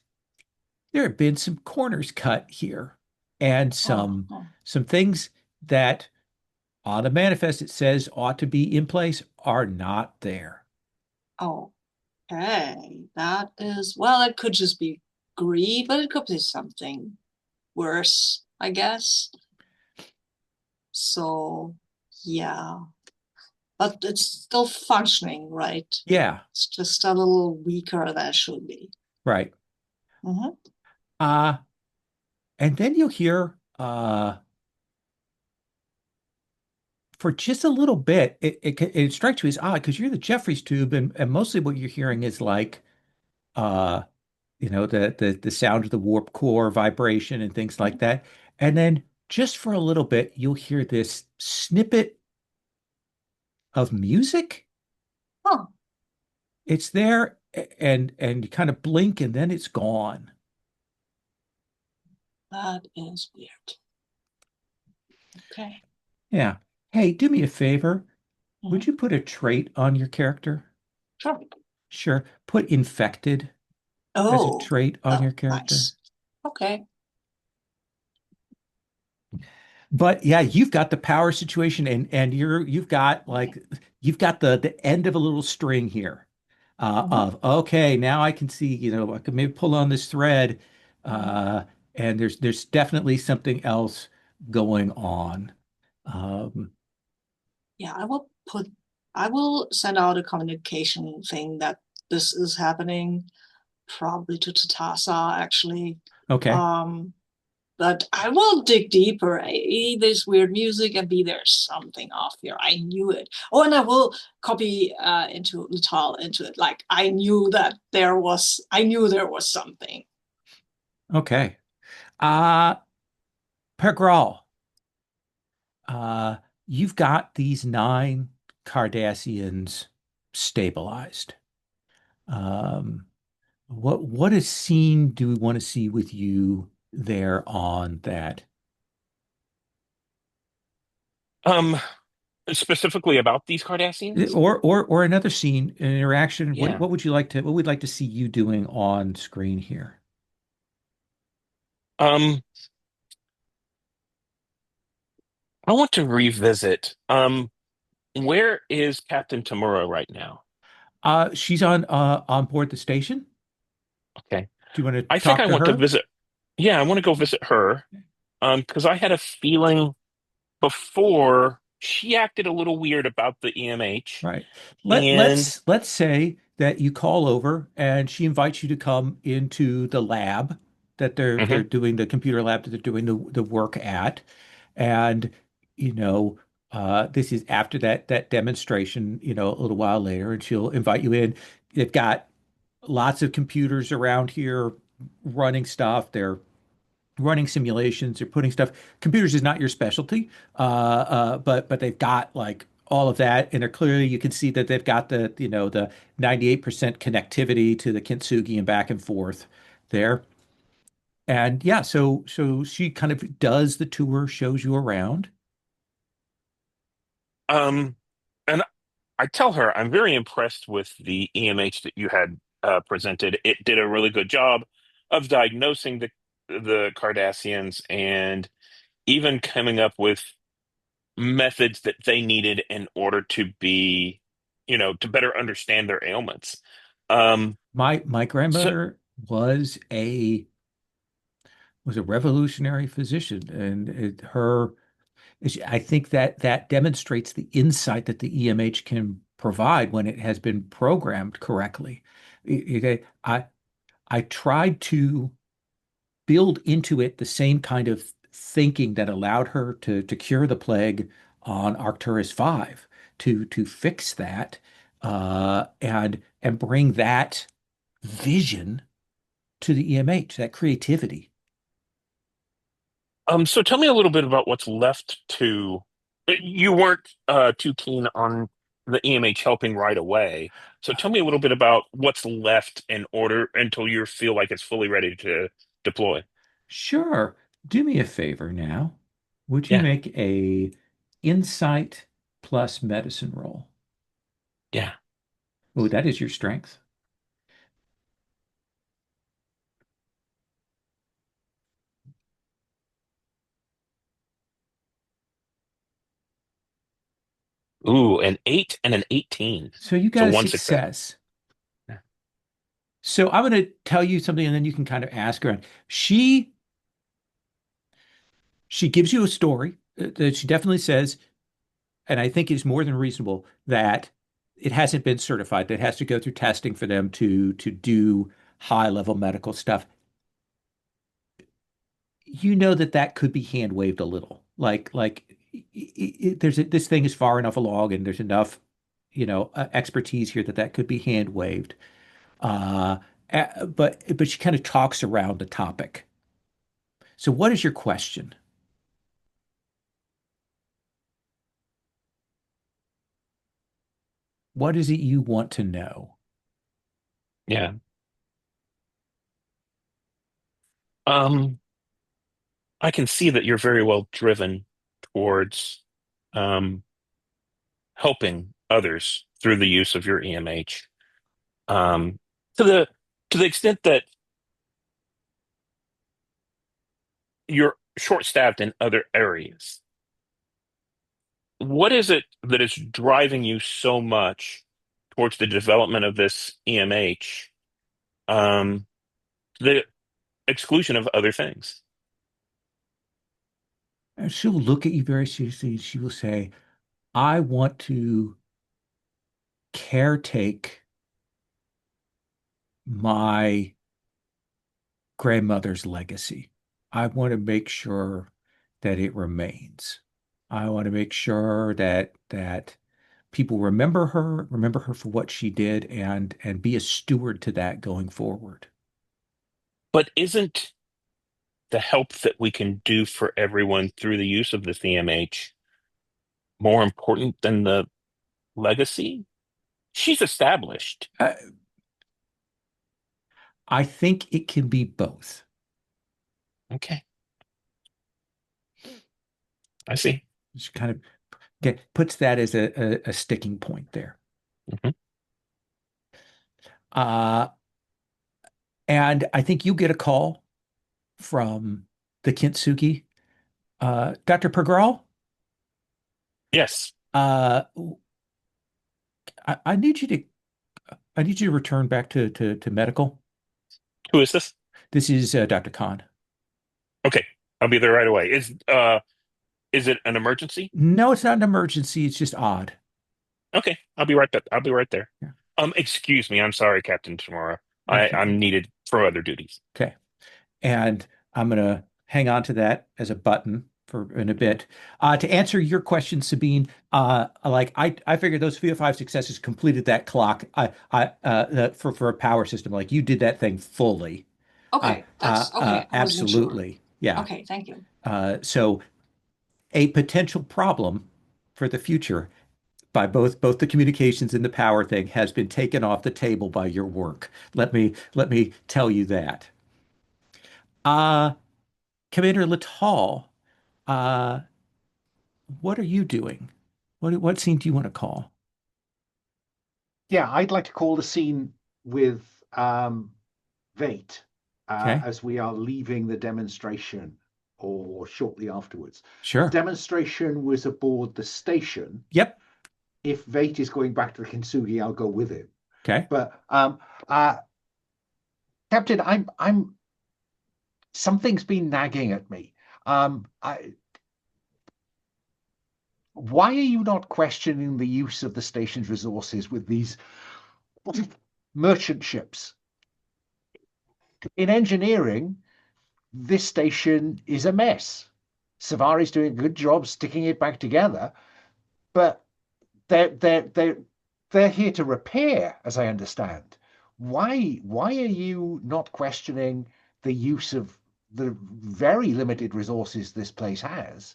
there have been some corners cut here and oh, oh, some things that on the manifest it says ought to be in place are not there. oh. Okay. That is, well, it could just be greed, but it could be something worse, I guess. So, yeah. But it's still functioning, right? Yeah, It's just a little weaker than it should be. right. Mm-hmm. Uh, and then you'll hear for just a little bit, it strikes you as odd because you're the Jeffries tube, and mostly what you're hearing is like uh the sound of the warp core vibration and things like that. And then just for a little bit, you'll hear this snippet of music. Oh, It's there and you kind of blink and then it's gone. that is weird. Okay. Yeah. Hey, do me a favor. Would Mm-hmm. you put a trait on your character? Sure. Sure. Put infected as a Oh, trait on oh, your character. nice. Okay. But yeah, you've got the power situation and you've got you've got the end of a little string here. Mm-hmm. Of okay, now I can see, I can maybe pull on this thread, Mm-hmm. and there's definitely something else going on. Um, Yeah, I will send out a communication thing that this is happening, probably to Tatasa actually. okay, Um, but I will dig deeper. A, there's weird music, and B, there's something off here. I knew it. Oh, and I will copy into Litaal into it. Like I knew there was something. okay. Uh, Pergral, uh, you've got these 9 Cardassians stabilized. Um, what a scene do we want to see with you there on that? Um, Specifically about these Cardassians? Or another scene, an interaction. Yeah. What would you like to what would like to see you doing on screen here? Um, I want to revisit. Where is Captain Tamura right now? She's on board the station. Okay. Do you want to I think talk I to want to her? visit. Yeah, I want to go visit her. Because I had a feeling before she acted a little weird about the EMH. Right. And Let's say that you call over and she invites you to come into the lab that they're Mhm. doing the computer lab that they're doing the work at, and you know this is after that demonstration, a little while later, and she'll invite you in. They've got lots of computers around here running stuff. They're running simulations or putting stuff. Computers is not your specialty, but they've got like all of that, and they're clearly you can see that they've got the 98% connectivity to the Kintsugi and back and forth there. And yeah, so she kind of does the tour, shows you around. um, and I tell her I'm very impressed with the EMH that you had presented. It did a really good job of diagnosing the Cardassians and even coming up with methods that they needed in order to be, to better understand their ailments. Um, My so, grandmother was a revolutionary physician, and I think that demonstrates the insight that the EMH can provide when it has been programmed correctly. I tried to build into it the same kind of thinking that allowed her to cure the plague on Arcturus 5, to fix that, and bring that vision to the EMH, that creativity. so tell me a little bit about what's left to. You weren't too keen on the EMH helping right away. So tell me a little bit about what's left in order until you feel like it's fully ready to deploy. Sure. Do me a favor now. Would you Yeah, make a insight plus medicine roll? yeah. Oh, that is your strength. Ooh, an 8 and an 18. So you So got a one success. success. So I'm going to tell you something, and then you can kind of ask her. She gives you a story that she definitely says, and I think is more than reasonable, that it hasn't been certified. That it has to go through testing for them to do high level medical stuff. You know that could be hand waved a little. This thing is far enough along, and there's enough expertise here that could be hand waved. Uh, but she kind of talks around the topic. So what is your question? What is it you want to know? Yeah. Um, I can see that you're very well driven towards um, helping others through the use of your EMH. Um, to the extent that you're short-staffed in other areas, what is it that is driving you so much towards the development of this EMH, to the exclusion of other things? And she'll look at you very seriously and she will say, I want to caretake my grandmother's legacy. I want to make sure that it remains. I want to make sure that people remember her for what she did, and be a steward to that going forward. But isn't the help that we can do for everyone through the use of the EMH more important than the legacy? She's established. I think it can be both. Okay. I see. Just kind of puts that as a sticking point there. Mhm. Uh, and I think you get a call from the Kintsugi. Dr. Pergral, Yes. uh, I need you to return back to medical. Who is this? This is Dr. Khan. Okay. I'll be there right away. Is it an emergency? No, it's not an emergency. It's just odd. Okay. I'll be right back. I'll be right there. Yeah. Excuse me. I'm sorry, Captain Tamura. Okay. I'm needed for other duties. Okay. And I'm going to hang on to that as a button for in a bit. To answer your question, Sabine, I figured those VO5 successes completed that clock. For a power system, like you did that thing fully. Okay, that's okay. I wasn't sure. Absolutely. Yeah. Okay, thank you. So a potential problem for the future by both the communications and the power thing has been taken off the table by your work. Let me tell you that. Commander Litaal, uh, what are you doing? What scene do you want to call? Yeah, I'd like to call the scene with Vate Okay. as we are leaving the demonstration or shortly afterwards. Sure. The demonstration was aboard the station. Yep. If Vate is going back to the Kintsugi, I'll go with him. Okay. But Captain, I'm something's been nagging at me. Why are you not questioning the use of the station's resources with these merchant ships? In engineering, this station is a mess. Savari's doing a good job sticking it back together, but they're here to repair, as I understand. Why are you not questioning the use of the very limited resources this place has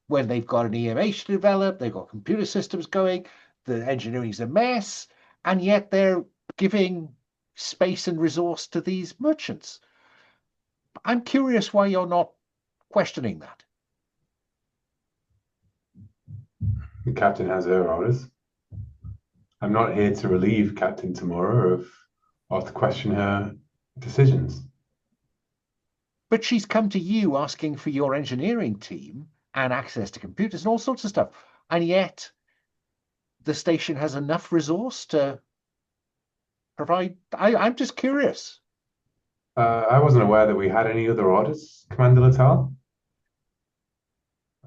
when they've got an EMH to develop, they've got computer systems going, the engineering's a mess, and yet they're giving space and resource to these merchants? I'm curious why you're not questioning that. The captain has her orders. I'm not here to relieve Captain Tamura or to question her decisions. But she's come to you asking for your engineering team and access to computers and all sorts of stuff. And yet the station has enough resource to provide. I'm just curious. I wasn't aware that we had any other orders, Commander Litaal.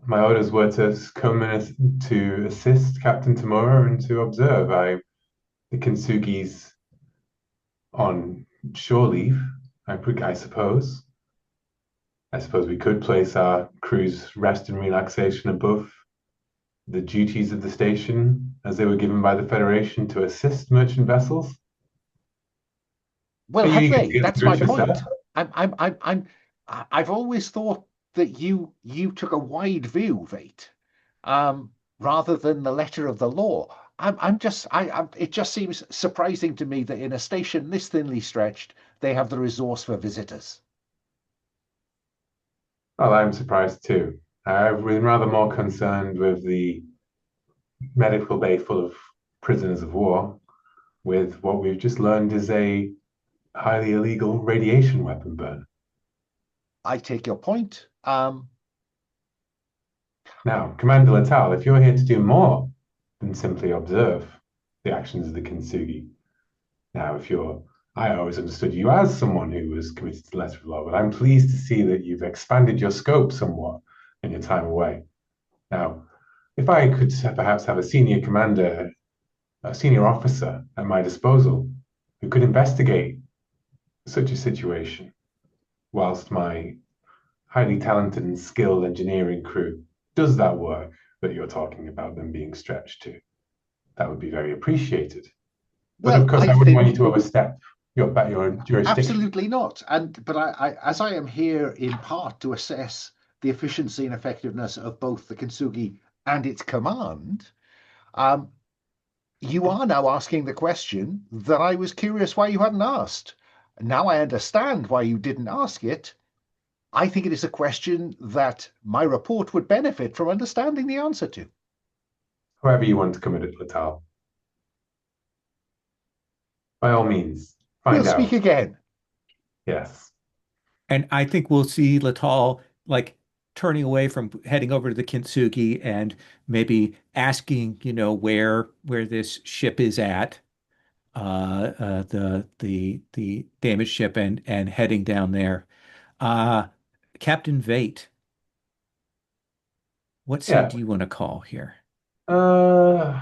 My orders were to come in to assist Captain Tamura and to observe. The Kintsugi's on shore leave, I suppose. I suppose we could place our crew's rest and relaxation above the duties of the station as they were given by the Federation to assist merchant vessels. Well, have they? That's my point. That? I've always thought that you took a wide view, Vate, rather than the letter of the law. It just seems surprising to me that in a station this thinly stretched, they have the resource for visitors. Well, I'm surprised too. I've been rather more concerned with the medical bay full of prisoners of war, with what we've just learned is a highly illegal radiation weapon burn. I take your point. Now, Commander Litaal, if you're here to do more than simply observe the actions of the Kintsugi, now I always understood you as someone who was committed to the letter of law, but I'm pleased to see that you've expanded your scope somewhat in your time away. Now, if I could perhaps have a senior commander, a senior officer at my disposal who could investigate such a situation, whilst my highly talented and skilled engineering crew does that work that you're talking about them being stretched to, that would be very appreciated. But of course, I wouldn't want you to overstep your jurisdiction. Absolutely not. But as I am here in part to assess the efficiency and effectiveness of both the Kintsugi and its command, um, you are now asking the question that I was curious why you hadn't asked. Now I understand why you didn't ask it. I think it is a question that my report would benefit from understanding the answer to. However you want to commit it, Litaal. By all means, We'll find speak out. again. Yes. And I think we'll see Litaal like turning away from heading over to the Kintsugi and maybe asking, where this ship is at, the damaged ship, and heading down there. Uh, Captain Vate, what scene Yeah. do you want to call here? Uh,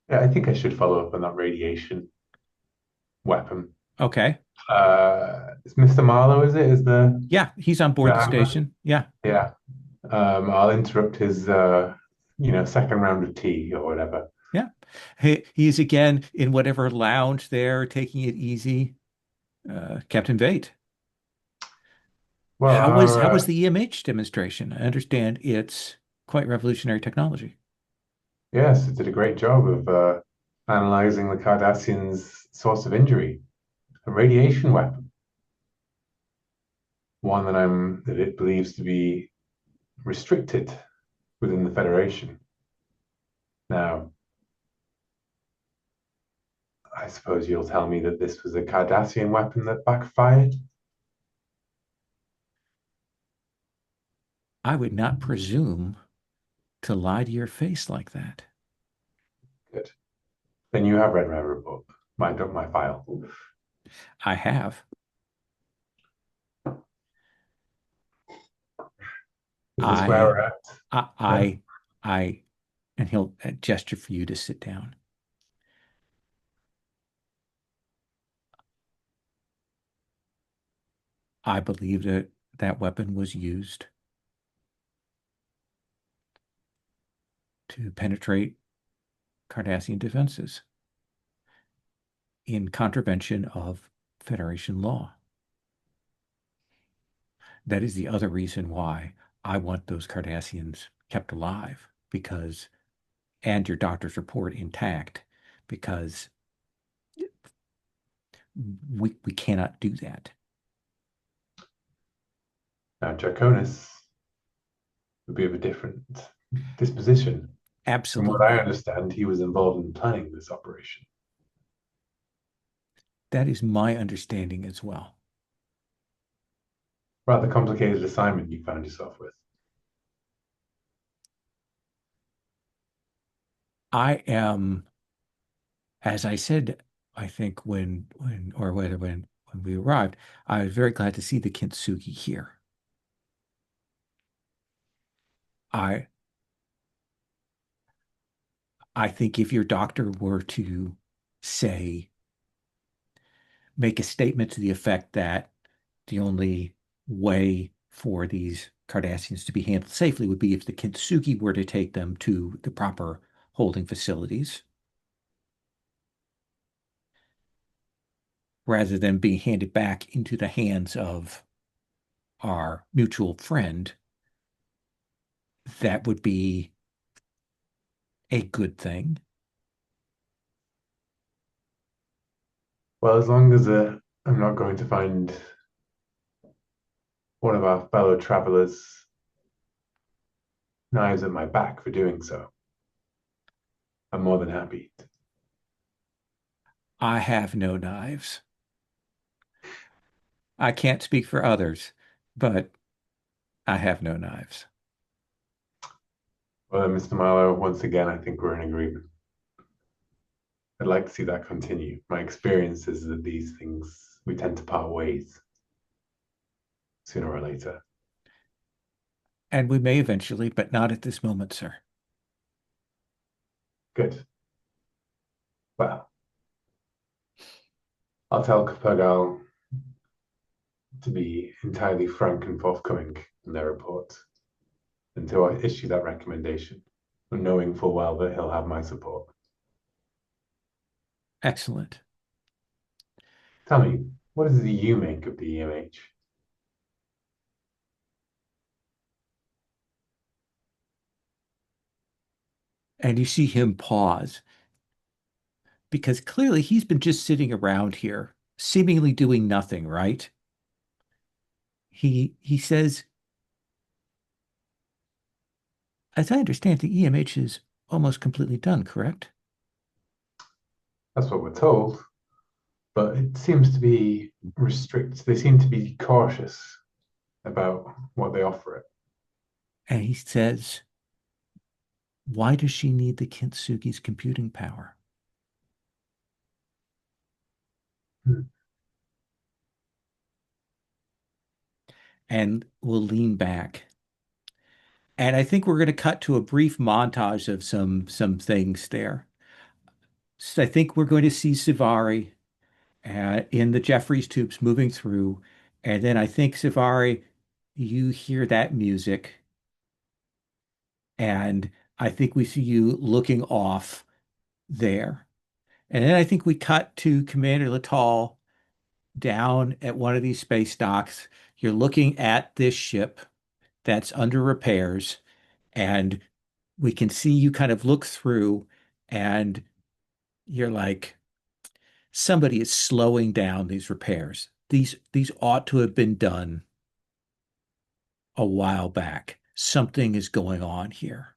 yeah, I think I should follow up on that radiation weapon. Okay. It's Mr. Marlowe, is it? Is Yeah, he's on the board the angler? station. Yeah. Yeah. I'll interrupt his second round of tea or whatever. Yeah. He's again in whatever lounge there, taking it easy. Captain Vate. Well, How was the EMH demonstration? I understand it's quite revolutionary technology. yes, it did a great job of analyzing the Cardassians' source of injury, a radiation weapon, one that it believes to be restricted within the Federation. Now, I suppose you'll tell me that this was a Cardassian weapon that backfired? I would not presume to lie to your face like that. Good. Then you have read my report, my file. I have. Is this where I, we're at? I, Yeah. I, and he'll gesture for you to sit down. I believe that that weapon was used to penetrate Cardassian defenses in contravention of Federation law. That is the other reason why I want those Cardassians kept alive, and your doctor's report intact, because we cannot do that. Now, Draconis would be of a different disposition. From what I Absolutely. understand, he was involved in planning this operation. That is my understanding as well. Rather complicated assignment you found yourself with. I am, as I said, I think when we arrived, I was very glad to see the Kintsugi here. I I think if your doctor were to say, make a statement to the effect that the only way for these Cardassians to be handled safely would be if the Kintsugi were to take them to the proper holding facilities, rather than being handed back into the hands of our mutual friend, that would be a good thing. Well, as long as I'm not going to find one of our fellow travelers knives at my back for doing so, I'm more than happy. I have no knives. I can't speak for others, but I have no knives. Well, Mr. Marlowe, once again, I think we're in agreement. I'd like to see that continue. My experience is that these things, we tend to part ways sooner or later. And we may eventually, but not at this moment, sir. Good. Well, I'll tell Capergal to be entirely frank and forthcoming in their report until I issue that recommendation, knowing full well that he'll have my support. Excellent. Tell me, what does the you make of the EMH? And you see him pause because clearly he's been just sitting around here, seemingly doing nothing, right? He says, as I understand, the EMH is almost completely done, correct? That's what we're told, but it seems to be restricted. They seem to be cautious about what they offer it. And he says, why does she need the Kintsugi's computing power? Hmm. And we'll lean back. And I think we're going to cut to a brief montage of some things there. So I think we're going to see Suvari in the Jeffries tubes moving through. And then I think, Suvari, you hear that music. And I think we see you looking off there. And then I think we cut to Commander Litaal down at one of these space docks. You're looking at this ship that's under repairs, and we can see you kind of look through, and you're like, somebody is slowing down these repairs. These ought to have been done a while back. Something is going on here.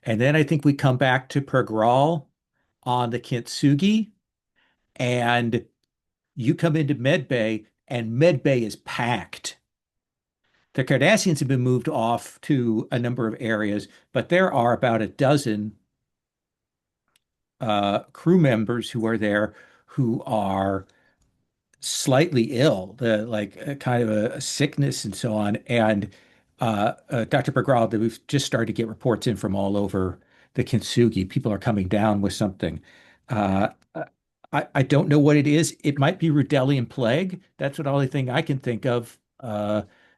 And then I think we come back to Pergral on the Kintsugi, and you come into Medbay, and Medbay is packed. The Cardassians have been moved off to a number of areas, but there are about a dozen crew members who are there who are slightly ill, the like kind of a sickness and so on. And Dr. Bergral, that we've just started to get reports in from all over the Kintsugi. People are coming down with something. Uh, I don't know what it is. It might be Rudelian plague. That's the only thing I can think of.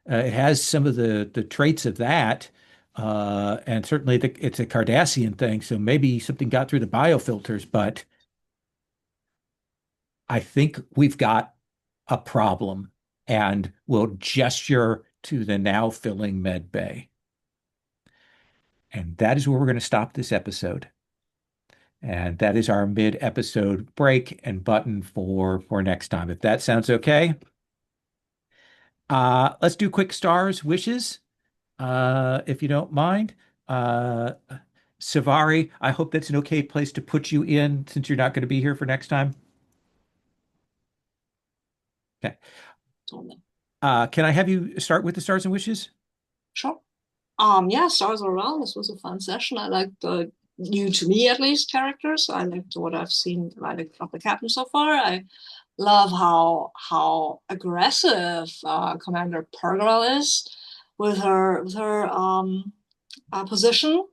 It has some of the traits of that. And certainly it's a Cardassian thing, so maybe something got through the biofilters, but I think we've got a problem, and we'll gesture to the now filling med bay. And that is where we're going to stop this episode. And that is our mid-episode break and button for next time. If that sounds okay. Let's do quick stars wishes, if you don't mind. Uh, Suvari, I hope that's an okay place to put you in since you're not going to be here for next time. Okay. Can I have you start with the stars and wishes? Sure. Yeah, Stars Are Around. This was a fun session. I liked the new to me at least characters. I liked what I've seen of the captain so far. I love how aggressive Commander Pergral is with her position.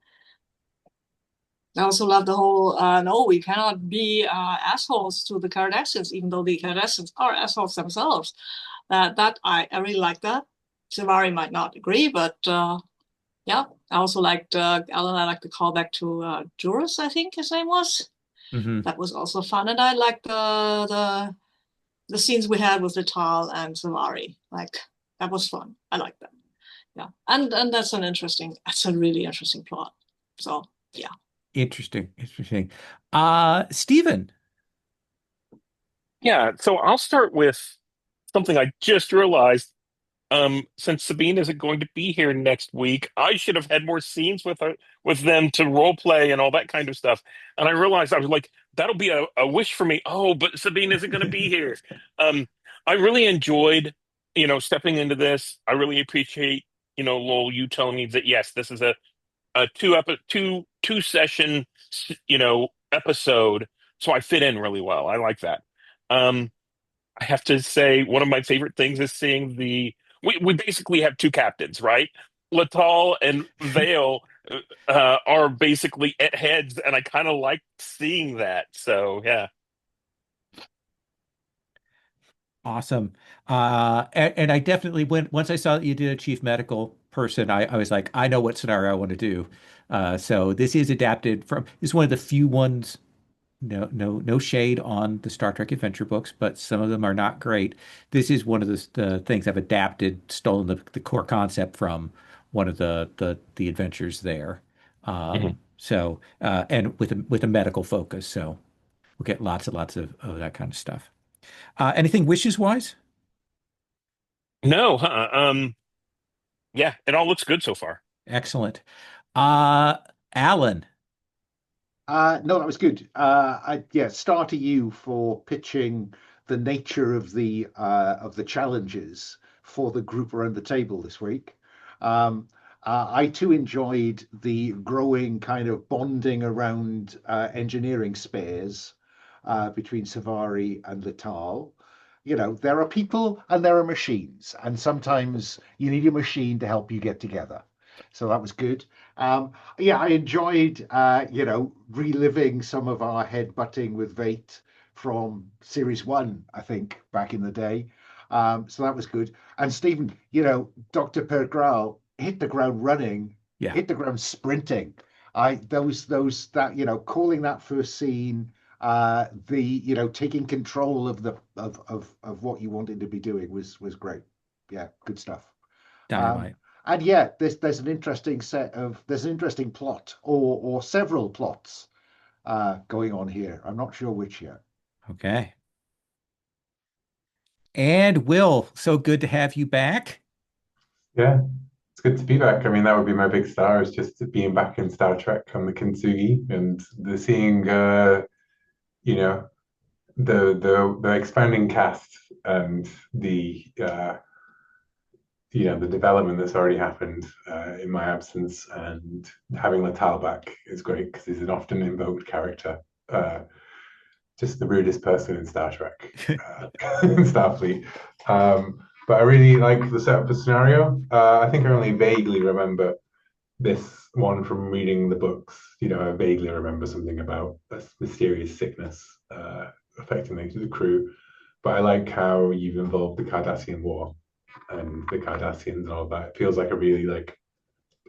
I also love the whole no, we cannot be assholes to the Cardassians, even though the Cardassians are assholes themselves. That I really like that. Suvari might not agree, but yeah, I also liked I liked the callback to Juris, I think his name was. Mm-hmm. That was also fun, and I liked the scenes we had with Litaal and Suvari. Like that was fun. I liked that. Yeah, and that's a really interesting plot. So yeah. Interesting, interesting. Stephen. Yeah, so I'll start with something I just realized. Since Sabine isn't going to be here next week, I should have had more scenes with her, with them to role play and all that kind of stuff. And I realized I was like, that'll be a wish for me. Oh, but Sabine isn't going to be here. I really enjoyed, stepping into this. I really appreciate, Lowell, you telling me that yes, this is a two session, episode. So I fit in really well. I like that. Um, I have to say, one of my favorite things is seeing we basically have two captains, right? Litaal and Vale are basically at heads, and I kind of like seeing that. So, yeah. Awesome. And I definitely went once I saw that you did a chief medical person, I was like, I know what scenario I want to do. So this is adapted from, this is one of the few ones, no shade on the Star Trek adventure books, but some of them are not great. This is one of the things I've adapted, stolen the core concept from one of the adventures there. Mhm. So, and with a medical focus. So we'll get lots and lots of that kind of stuff. Anything wishes wise? No, yeah, it all looks good so far. Excellent. Uh, Alan. No, that was good. Yeah, star to you for pitching the nature of the challenges for the group around the table this week. Um, I too enjoyed the growing kind of bonding around engineering spares between Savari and Litaal. You know, there are people and there are machines, and sometimes you need a machine to help you get together. So that was good. Yeah, I enjoyed, reliving some of our headbutting with Vate from series one, I think, back in the day. So that was good. And Stephen, Dr. Pergral hit the ground running, Yeah, hit the ground sprinting. Those that, calling that first scene, taking control of of what you wanted to be doing was great. Yeah, good stuff. Um, dynamite. and yeah, there's an interesting there's an interesting plot or several plots going on here. I'm not sure which yet. Okay. And Will, so good to have you back. Yeah, it's good to be back. I mean, that would be my big star is just being back in Star Trek on the Kintsugi and the seeing, you know, the expanding cast and the development that's already happened in my absence, and having Litaal back is great because he's an often invoked character. Uh, just the rudest person in Star Trek, in Starfleet. But I really like the setup of the scenario. I think I only vaguely remember this one from reading the books. I vaguely remember something about a mysterious sickness affecting the crew. But I like how you've involved the Cardassian War and the Cardassians and all that. It feels like a really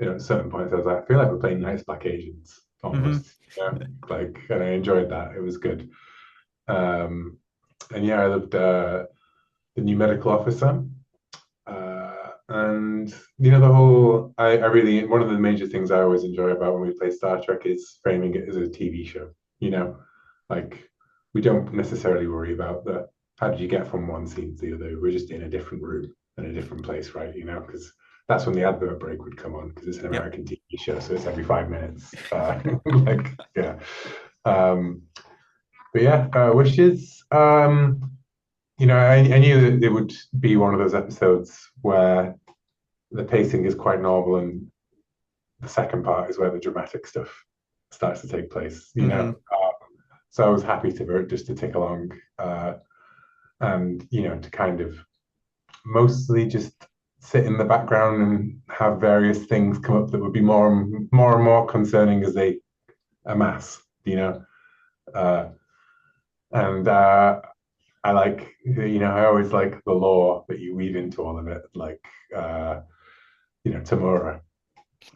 at certain points I was like, I feel like we're playing Night's Black Agents Hmm. almost. And I enjoyed that. It was good. Um, and yeah, I loved the new medical officer. And the whole I really one of the major things I always enjoy about when we play Star Trek is framing it as a TV show. You know, like we don't necessarily worry about the how did you get from one scene to the other. We're just in a different room in a different place, right? Because that's when the advert break would come on because it's an Yep. American TV show, so it's every 5 minutes. Like yeah, um, but yeah, wishes. I knew that it would be one of those episodes where the pacing is quite normal, and the second part is where the dramatic stuff starts to take place. Hmm. So I was happy to just to tick along, and to kind of mostly just sit in the background and have various things come up that would be more and more concerning as they amass. Uh, and I like, I always like the lore that you weave into all of it, like, Tamura.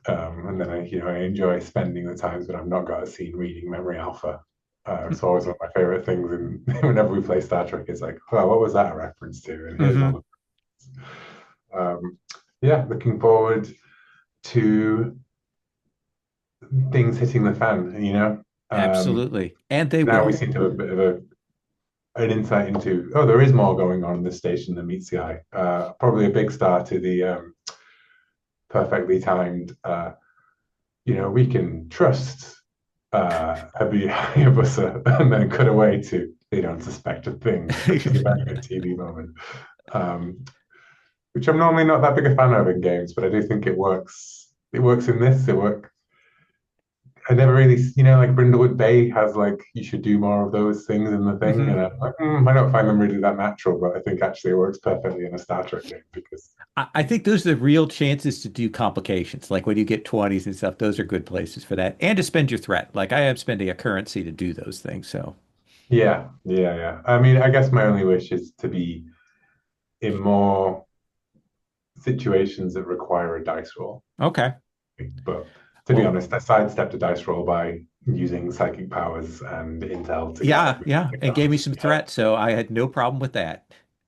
And then I enjoy spending the times when I've not got a scene reading Memory Alpha. It's always one of my favorite things. And whenever we play Star Trek, it's like, oh, what was that a reference to? And here's all Hmm. the. Yeah, looking forward to things hitting the fan. Absolutely. And they Now we will. seem to have a bit of an insight into, oh, there is more going on in this station than meets the eye. Probably a big star to the perfectly timed, we can trust Hayabusa and then cut away to they don't suspect a thing, which is a very good TV moment. Um, which I'm normally not that big a fan of in games, but I do think it works. It works in this. I never really, like Brindlewood Bay has like you should do more of those things in the thing, Hmm. and I'm like, I don't find them really that natural, but I think actually it works perfectly in a Star Trek game because I think those are the real chances to do complications. Like when you get 20s and stuff, those are good places for that. And to spend your threat. Like I am spending a currency to do those things. So, yeah, yeah, yeah. I mean, I guess my only wish is to be in more situations that require a dice roll. okay. But to be Well, honest, I sidestepped a dice roll by using psychic powers and intel to get yeah, everything yeah. And gave me across. some threat. So I had no problem with that.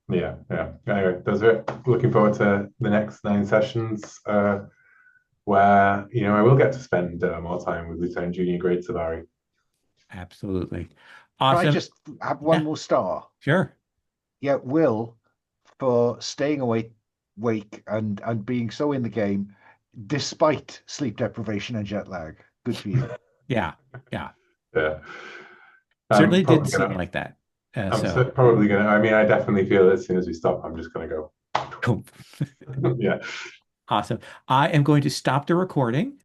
Yeah, yeah. Anyway, those are it. Looking forward to the next 9 sessions. where, I will get to spend more time with Lieutenant Junior Grade Suvari. Absolutely. Can I Awesome. just have one Yeah, more star? sure. Yeah, Will, for staying awake and being so in the game despite sleep deprivation and jet lag. Good for you. Yeah, yeah. Yeah. I'm Certainly did probably seem gonna, like that. I'm So probably gonna, I mean, I definitely feel as soon as we stop, I'm just gonna go. cool. Yeah. Awesome. I am going to stop the recording.